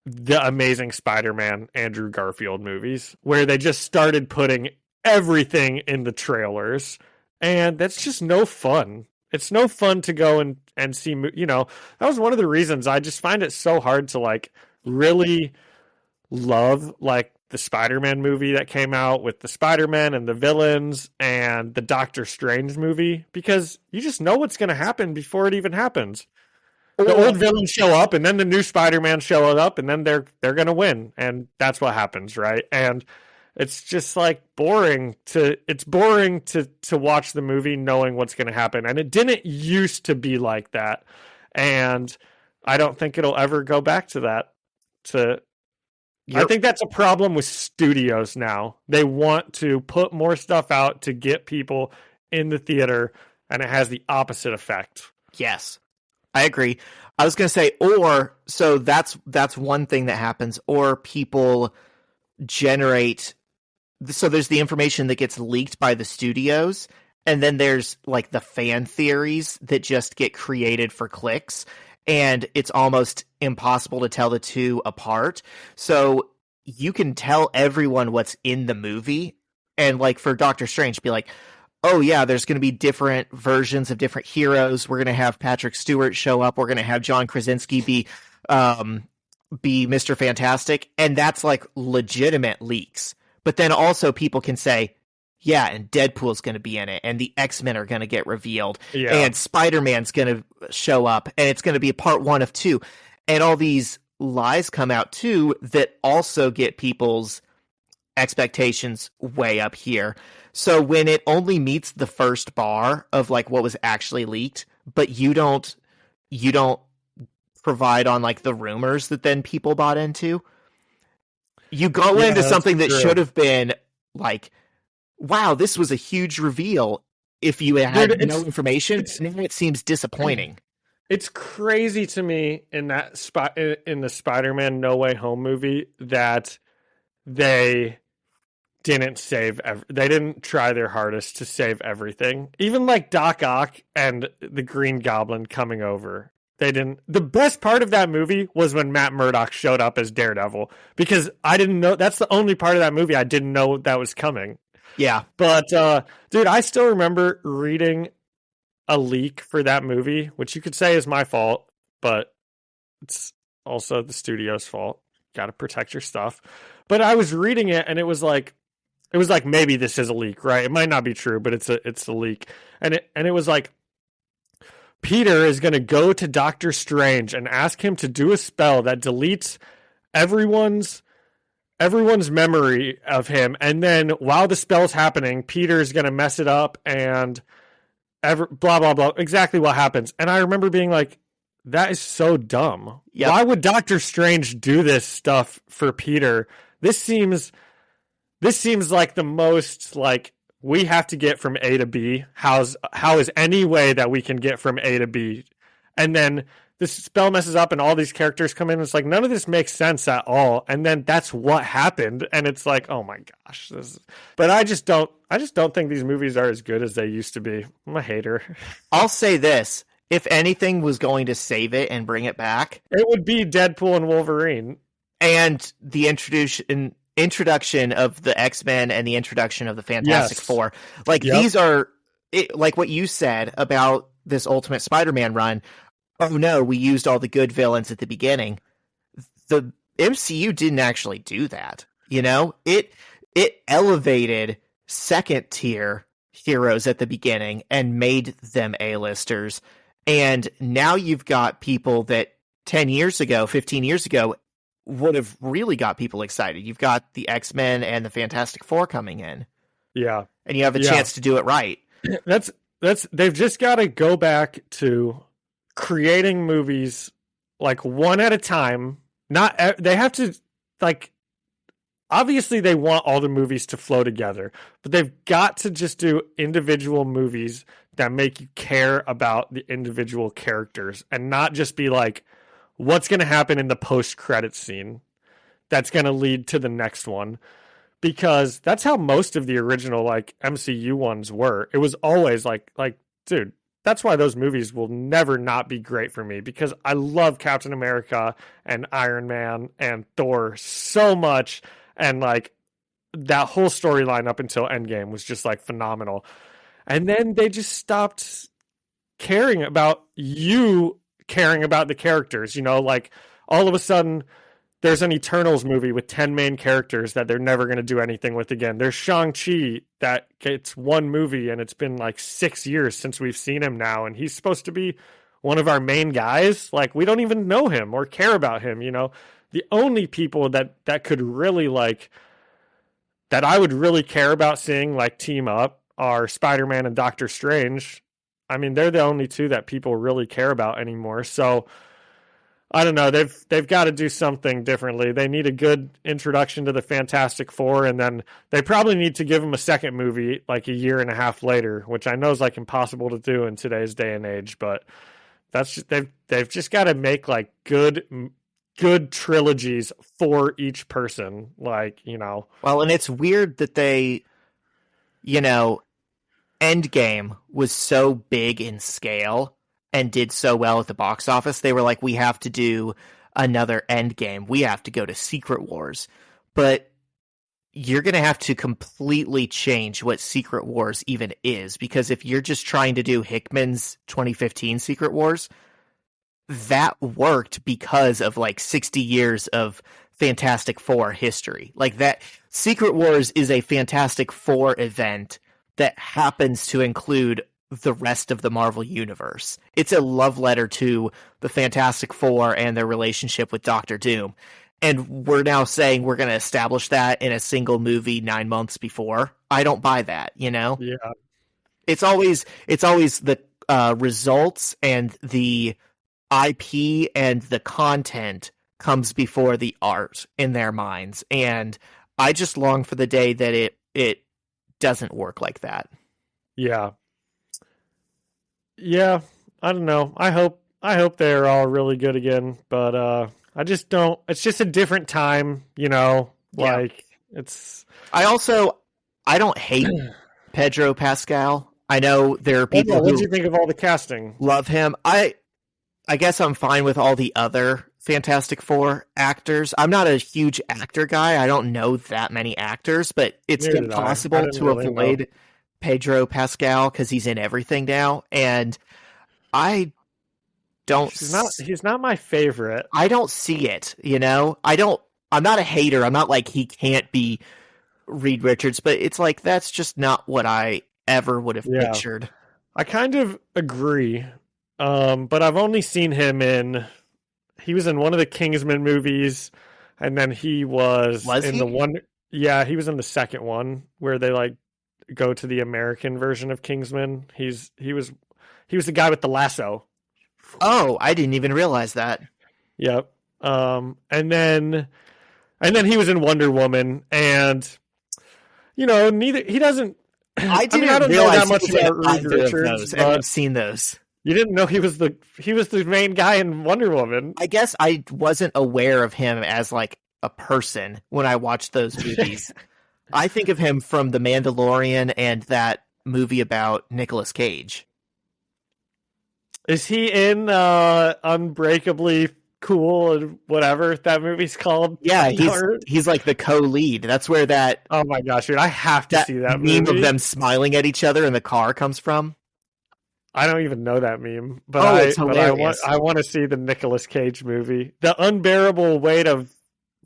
the Amazing Spider-Man Andrew Garfield movies, where they just started putting everything in the trailers, and that's just no fun. It's no fun to go and see, that was one of the reasons I just find it so hard to like really love like the Spider-Man movie that came out with the Spider-Man and the villains and the Doctor Strange movie, because you just know what's going to happen before it even happens. The old villains show up, and then the new Spider-Man show up, and then they're going to win, and that's what happens, right? And it's just like boring to watch the movie knowing what's going to happen, and it didn't used to be like that, and I don't think it'll ever go back to that. I think that's a problem with studios now. They want to put more stuff out to get people in the theater, and it has the opposite effect. Yes. I agree. I was going to say, so that's one thing that happens, or people generate, so there's the information that gets leaked by the studios, and then there's like the fan theories that just get created for clicks, and it's almost impossible to tell the two apart. So you can tell everyone what's in the movie, and like for Doctor Strange, be like, oh yeah, there's going to be different versions of different heroes. We're going to have Patrick Stewart show up. We're going to have John Krasinski be Mr. Fantastic. And that's like legitimate leaks. But then also people can say, yeah, and Deadpool's going to be in it, and the X-Men are going to get revealed, and Spider-Man's going to show up, and it's going to be part 1 of 2. And all these lies come out too that also get people's expectations way up here. So when it only meets the first bar of like what was actually leaked, but you don't provide on like the rumors that then people bought into, you go into something that should have been like, wow, this was a huge reveal. If you had no information, now it seems disappointing. It's crazy to me in that spot in the Spider-Man No Way Home movie that they didn't they didn't try their hardest to save everything. Even like Doc Ock and the Green Goblin coming over. They didn't. The best part of that movie was when Matt Murdock showed up as Daredevil, because I didn't know. That's the only part of that movie I didn't know that was coming. Yeah. But dude, I still remember reading a leak for that movie, which you could say is my fault, but it's also the studio's fault. Got to protect your stuff. But I was reading it, and it was like maybe this is a leak, right? It might not be true, but it's a leak, and it was like Peter is going to go to Doctor Strange and ask him to do a spell that deletes everyone's memory of him, and then while the spell's happening, Peter's going to mess it up and blah blah blah, exactly what happens. And I remember being like, that is so dumb. Yep. Why would Doctor Strange do this stuff for Peter? This seems like the most like, we have to get from A to B. How is any way that we can get from A to B? And then this spell messes up and all these characters come in. It's like, none of this makes sense at all. And then that's what happened. And it's like, oh my gosh. But I just don't think these movies are as good as they used to be. I'm a hater. I'll say this. If anything was going to save it and bring it back, it would be Deadpool and Wolverine. And the introduction of the X-Men and the introduction of the Fantastic Four. Like, these are, like what you said about this Ultimate Spider-Man run. Oh no, we used all the good villains at the beginning. The MCU didn't actually do that. You know, it elevated second tier heroes at the beginning and made them A-listers. And now you've got people that 10 years ago, 15 years ago, would have really got people excited. You've got the X-Men and the Fantastic Four coming in. Yeah. And you have a chance to do it right. They've just got to go back to creating movies like one at a time. They have to, like, obviously they want all the movies to flow together, but they've got to just do individual movies that make you care about the individual characters and not just be like, what's going to happen in the post-credits scene that's going to lead to the next one. Because that's how most of the original like MCU ones were. It was always like, dude, that's why those movies will never not be great for me, because I love Captain America and Iron Man and Thor so much. And like that whole storyline up until Endgame was just like phenomenal. And then they just stopped caring about the characters, you know, like all of a sudden there's an Eternals movie with 10 main characters that they're never going to do anything with again. There's Shang-Chi that gets one movie and it's been like 6 years since we've seen him now. And he's supposed to be one of our main guys. Like, we don't even know him or care about him. You know, the only people that could really like, that I would really care about seeing like team up are Spider-Man and Doctor Strange. I mean, they're the only two that people really care about anymore. So I don't know. They've got to do something differently. They need a good introduction to the Fantastic Four, and then they probably need to give them a second movie like a year and a half later, which I know is like impossible to do in today's day and age. But that's just, they've just got to make like good trilogies for each person. Like, you know. Well, and it's weird that they, you know, Endgame was so big in scale and did so well at the box office. They were like, we have to do another Endgame. We have to go to Secret Wars. But you're going to have to completely change what Secret Wars even is, because if you're just trying to do Hickman's 2015 Secret Wars, that worked because of like 60 years of Fantastic Four history. Like, that Secret Wars is a Fantastic Four event that happens to include the rest of the Marvel Universe. It's a love letter to the Fantastic Four and their relationship with Doctor Doom. and we're now saying we're going to establish that in a single movie 9 months before. I don't buy that, you know? Yeah. It's always the results and the IP and the content comes before the art in their minds. And I just long for the day that it doesn't work like that. Yeah. Yeah. I don't know. I hope they're all really good again, but I just don't. It's just a different time, you know. Like it's. I don't hate Pedro Pascal. I know there are people what did you think of all the casting? Love him. I guess I'm fine with all the other Fantastic Four actors. I'm not a huge actor guy. I don't know that many actors, but it's impossible to avoid Pedro Pascal because he's in everything now. And I don't. He's not my favorite. I don't see it. You know, I'm not a hater. I'm not like he can't be Reed Richards, but it's like that's just not what I ever would have pictured. I kind of agree, but I've only seen him he was in one of the Kingsman movies, and then he was in the one. Yeah, he was in the second one where they like go to the American version of Kingsman. He was the guy with the lasso. Oh, I didn't even realize that. Yep. And then he was in Wonder Woman, and you know, he doesn't. I don't know that much about Reed Richards. I've seen those. You didn't know he was the main guy in Wonder Woman. I guess I wasn't aware of him as like a person when I watched those movies. I think of him from The Mandalorian and that movie about Nicolas Cage. Is he in Unbreakably Cool and whatever that movie's called? Yeah, he's like the co-lead. That's where that. Oh my gosh, dude! I have to see that meme movie of them smiling at each other in the car comes from. I don't even know that meme, but it's hilarious. I want to see the Nicolas Cage movie, The Unbearable Weight of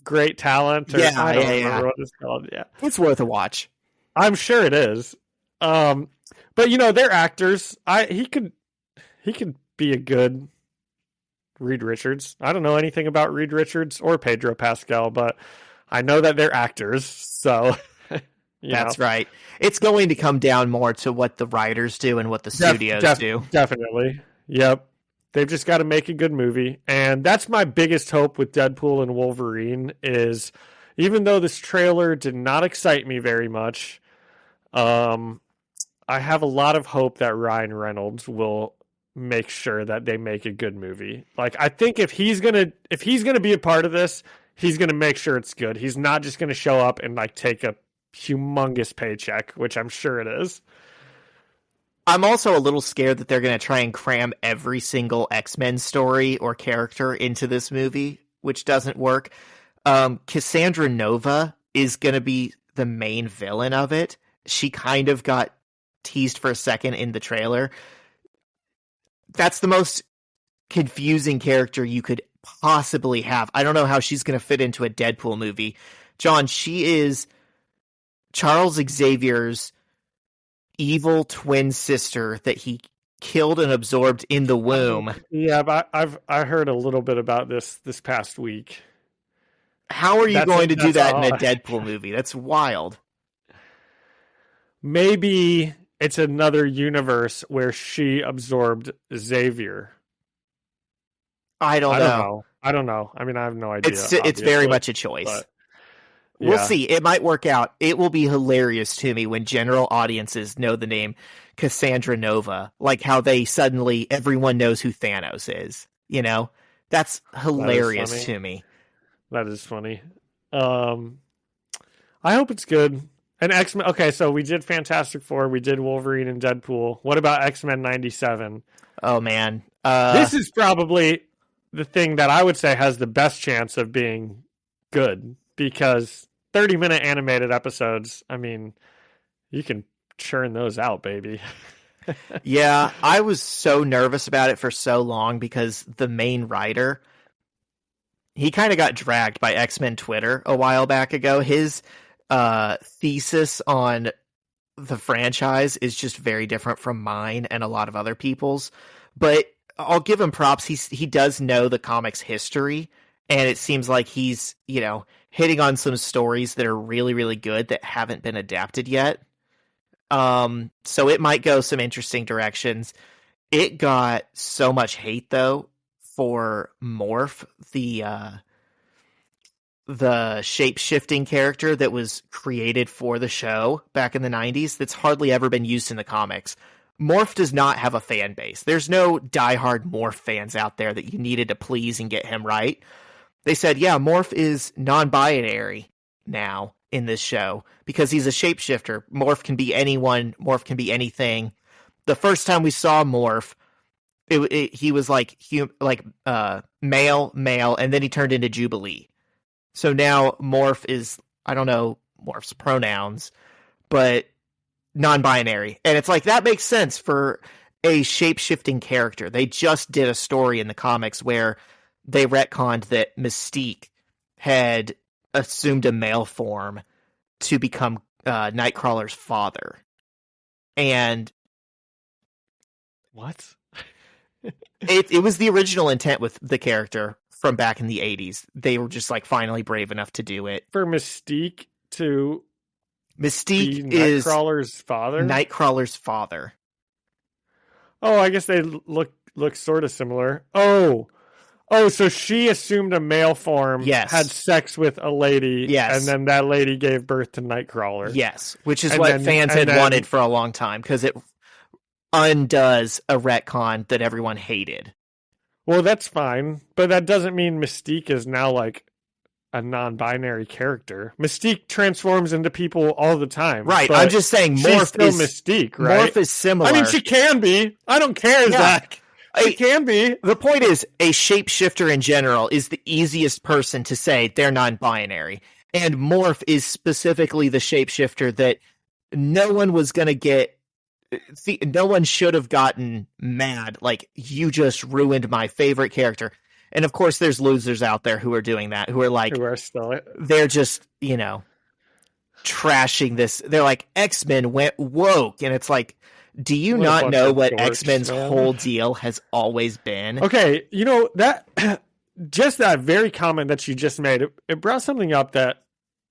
Great Talent. Or, I don't remember what it's called. Yeah, it's worth a watch. I'm sure it is. But you know, they're actors. He could be a good Reed Richards. I don't know anything about Reed Richards or Pedro Pascal, but I know that they're actors. So that's right. It's going to come down more to what the writers do and what the studios do. Definitely. Yep. They've just got to make a good movie. And that's my biggest hope with Deadpool and Wolverine is even though this trailer did not excite me very much, I have a lot of hope that Ryan Reynolds will make sure that they make a good movie. Like, I think if he's gonna be a part of this, he's gonna make sure it's good. He's not just gonna show up and like take a humongous paycheck, which I'm sure it is. I'm also a little scared that they're gonna try and cram every single X-Men story or character into this movie, which doesn't work. Cassandra Nova is gonna be the main villain of it. She kind of got teased for a second in the trailer. That's the most confusing character you could possibly have. I don't know how she's going to fit into a Deadpool movie. John, she is Charles Xavier's evil twin sister that he killed and absorbed in the womb. Yeah, but I heard a little bit about this past week. How are you going to do that in a Deadpool movie? That's wild. Maybe it's another universe where she absorbed Xavier. I don't know. I don't know. I mean, I have no idea. It's very much a choice. But, yeah. We'll see. It might work out. It will be hilarious to me when general audiences know the name Cassandra Nova, like how they suddenly everyone knows who Thanos is. You know, that's hilarious to me. That is funny. I hope it's good. And X-Men. Okay, so we did Fantastic Four, we did Wolverine and Deadpool. What about X-Men 97? Oh man, this is probably the thing that I would say has the best chance of being good because 30-minute animated episodes. I mean, you can churn those out, baby. Yeah, I was so nervous about it for so long because the main writer, he kind of got dragged by X-Men Twitter a while back ago. His thesis on the franchise is just very different from mine and a lot of other people's, but I'll give him props. He does know the comics history, and it seems like he's, hitting on some stories that are really, really good that haven't been adapted yet. So it might go some interesting directions. It got so much hate though for Morph, the shape-shifting character that was created for the show back in the 90s that's hardly ever been used in the comics. Morph does not have a fan base. There's no diehard Morph fans out there that you needed to please and get him right. They said, yeah, Morph is non-binary now in this show because he's a shapeshifter. Morph can be anyone. Morph can be anything. The first time we saw Morph, he was male, and then he turned into Jubilee. So now Morph is, I don't know Morph's pronouns, but non-binary. And it's like, that makes sense for a shape-shifting character. They just did a story in the comics where they retconned that Mystique had assumed a male form to become Nightcrawler's father. And what? it was the original intent with the character from back in the 80s. They were just finally brave enough to do it. For Mystique to Mystique be is Nightcrawler's father? Nightcrawler's father. Oh, I guess they look sort of similar. Oh, so she assumed a male form, yes, had sex with a lady, yes, and then that lady gave birth to Nightcrawler. Yes, which is what fans had wanted for a long time, because it undoes a retcon that everyone hated. Well, that's fine, but that doesn't mean Mystique is now a non-binary character. Mystique transforms into people all the time. Right, I'm just saying Morph is Mystique, right? Morph is similar. I mean, she can be. I don't care, Zach. She can be. The point is, a shapeshifter in general is the easiest person to say they're non-binary. And Morph is specifically the shapeshifter that no one was going to get. No one should have gotten mad. You just ruined my favorite character. And of course, there's losers out there who are doing that, who are still, they're just, trashing this. They're like, X-Men went woke. And it's like, do you not know what X-Men's whole deal has always been? Okay, that just that very comment that you just made, it brought something up that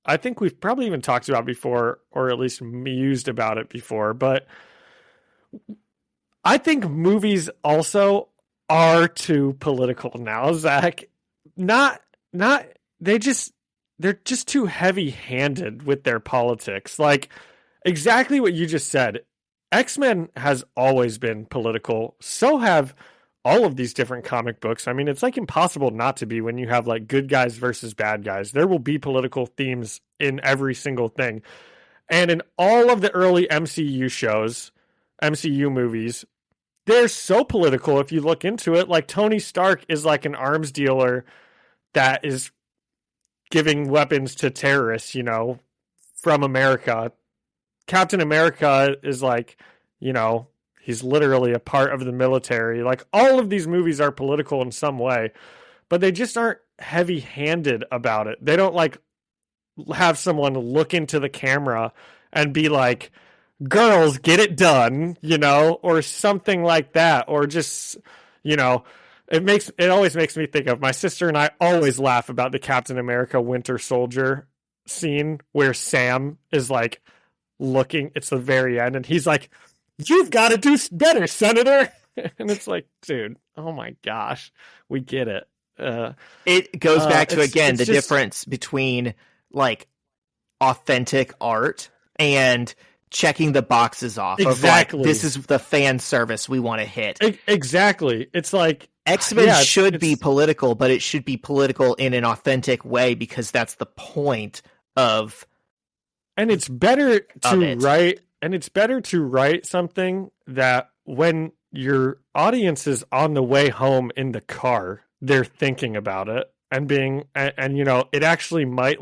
I think we've probably even talked about before, or at least mused about it before, but I think movies also are too political now, Zach. They're just too heavy-handed with their politics. Exactly what you just said. X-Men has always been political. So have all of these different comic books. I mean, it's impossible not to be when you have good guys versus bad guys. There will be political themes in every single thing. And in all of the early MCU shows, MCU movies, they're so political if you look into it. Tony Stark is an arms dealer that is giving weapons to terrorists, from America. Captain America is he's literally a part of the military. All of these movies are political in some way, but they just aren't heavy-handed about it. They don't have someone look into the camera and be like, girls, get it done, or something like that. Or just, it always makes me think of, my sister and I always laugh about the Captain America Winter Soldier scene where Sam is looking, it's the very end, and he's like, you've got to do better, Senator. And it's dude, oh my gosh, we get it. It goes back to, again, the difference between authentic art and checking the boxes off. Exactly. Of this is the fan service we want to hit. Exactly. It's X-Men should be political, but it should be political in an authentic way, because that's the point of. And it's better to write something that when your audience is on the way home in the car, they're thinking about it and it actually might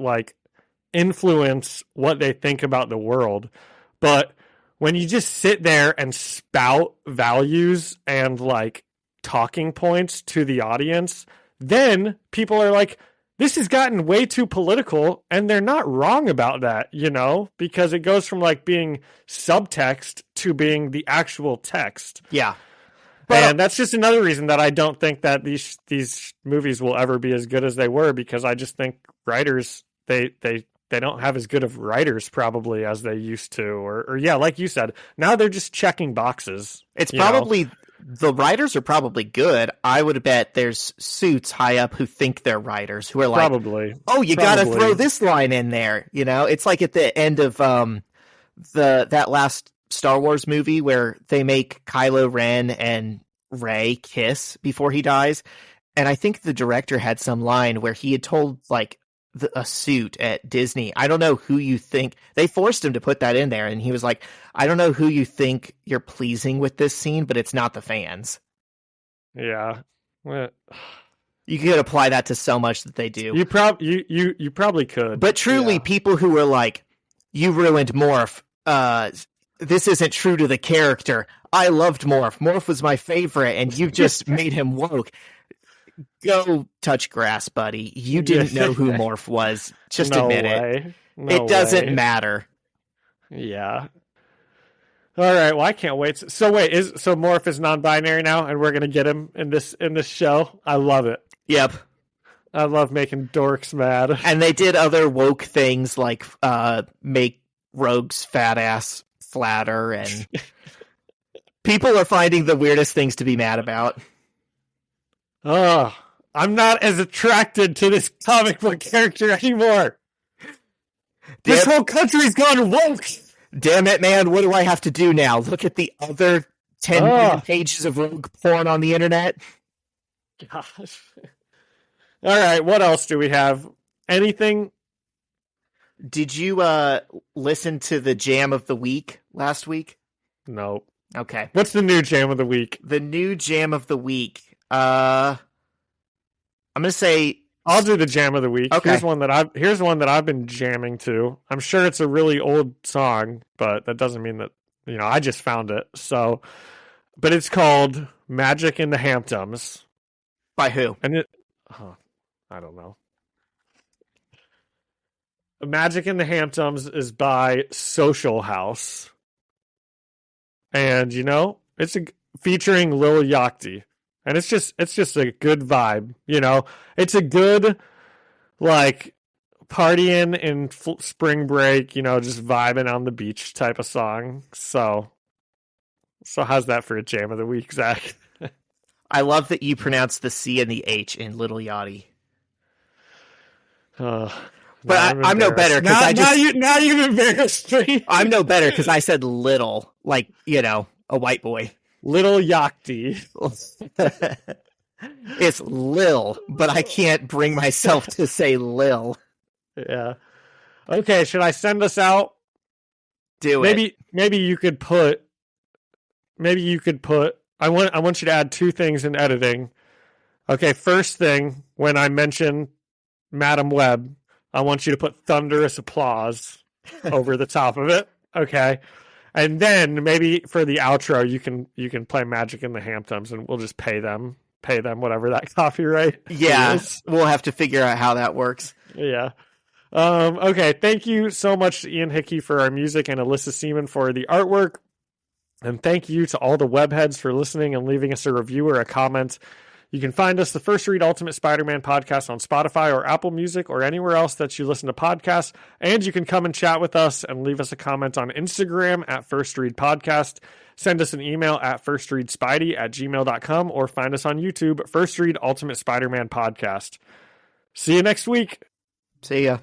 influence what they think about the world. But when you just sit there and spout values and talking points to the audience, then people are this has gotten way too political, and they're not wrong about that, because it goes from being subtext to being the actual text. Yeah. And that's just another reason that I don't think that these movies will ever be as good as they were, because I just think writers, they don't have as good of writers probably as they used to, or yeah, like you said, now they're just checking boxes. It's probably the writers are probably good. I would bet there's suits high up who think they're writers, who are like, probably, oh, you got to throw this line in there. It's like at the end of that last Star Wars movie where they make Kylo Ren and Rey kiss before he dies, and I think the director had some line where he had told like a suit at Disney, I don't know who you think, they forced him to put that in there, and he was like, I don't know who you think you're pleasing with this scene, but it's not the fans. Yeah, you could apply that to so much that they do. You probably could, but truly, people who were like, you ruined Morph, this isn't true to the character, I loved Morph was my favorite, and you just made him woke. Go touch grass, buddy. You didn't know who Morph was. Just admit it. It doesn't matter. Yeah. All right. Well, I can't wait. So wait, so Morph is non-binary now, and we're gonna get him in this show? I love it. Yep. I love making dorks mad. And they did other woke things like make Rogue's fat ass flatter, and people are finding the weirdest things to be mad about. Oh, I'm not as attracted to this comic book character anymore. This whole country's gone woke. Damn it, man. What do I have to do now? Look at the other 10 million pages of rogue porn on the internet? Gosh. All right, what else do we have? Anything? Did you listen to the Jam of the Week last week? No. Okay. What's the new Jam of the Week? The new Jam of the Week. I'm gonna say I'll do the Jam of the Week. Okay. Here's one that I've been jamming to. I'm sure it's a really old song, but that doesn't mean that I just found it. So, but it's called "Magic in the Hamptons." By who? And I don't know. "Magic in the Hamptons" is by Social House, and it's featuring Lil Yachty. And it's just a good vibe, It's a good, like, partying in spring break, just vibing on the beach type of song. So how's that for a Jam of the Week, Zach? I love that you pronounce the C and the H in Little Yachty. But I'm no better because now you've embarrassed me. I'm no better because I said little, like a white boy. Little Yachty. It's Lil, but I can't bring myself to say Lil. Yeah. Okay, should I send us out? Do it. Maybe you could put I want you to add two things in editing. Okay, first thing, when I mention Madam Web, I want you to put thunderous applause over the top of it. Okay. And then maybe for the outro, you can play Magic in the Hamptons, and we'll just pay them whatever that copyright is. We'll have to figure out how that works. Yeah. Okay. Thank you so much to Ian Hickey for our music and Alyssa Seaman for the artwork. And thank you to all the webheads for listening and leaving us a review or a comment. You can find us, the First Read Ultimate Spider-Man podcast, on Spotify or Apple Music or anywhere else that you listen to podcasts. And you can come and chat with us and leave us a comment on Instagram at First Read Podcast. Send us an email at firstreadspidey@gmail.com or find us on YouTube, First Read Ultimate Spider-Man Podcast. See you next week. See ya.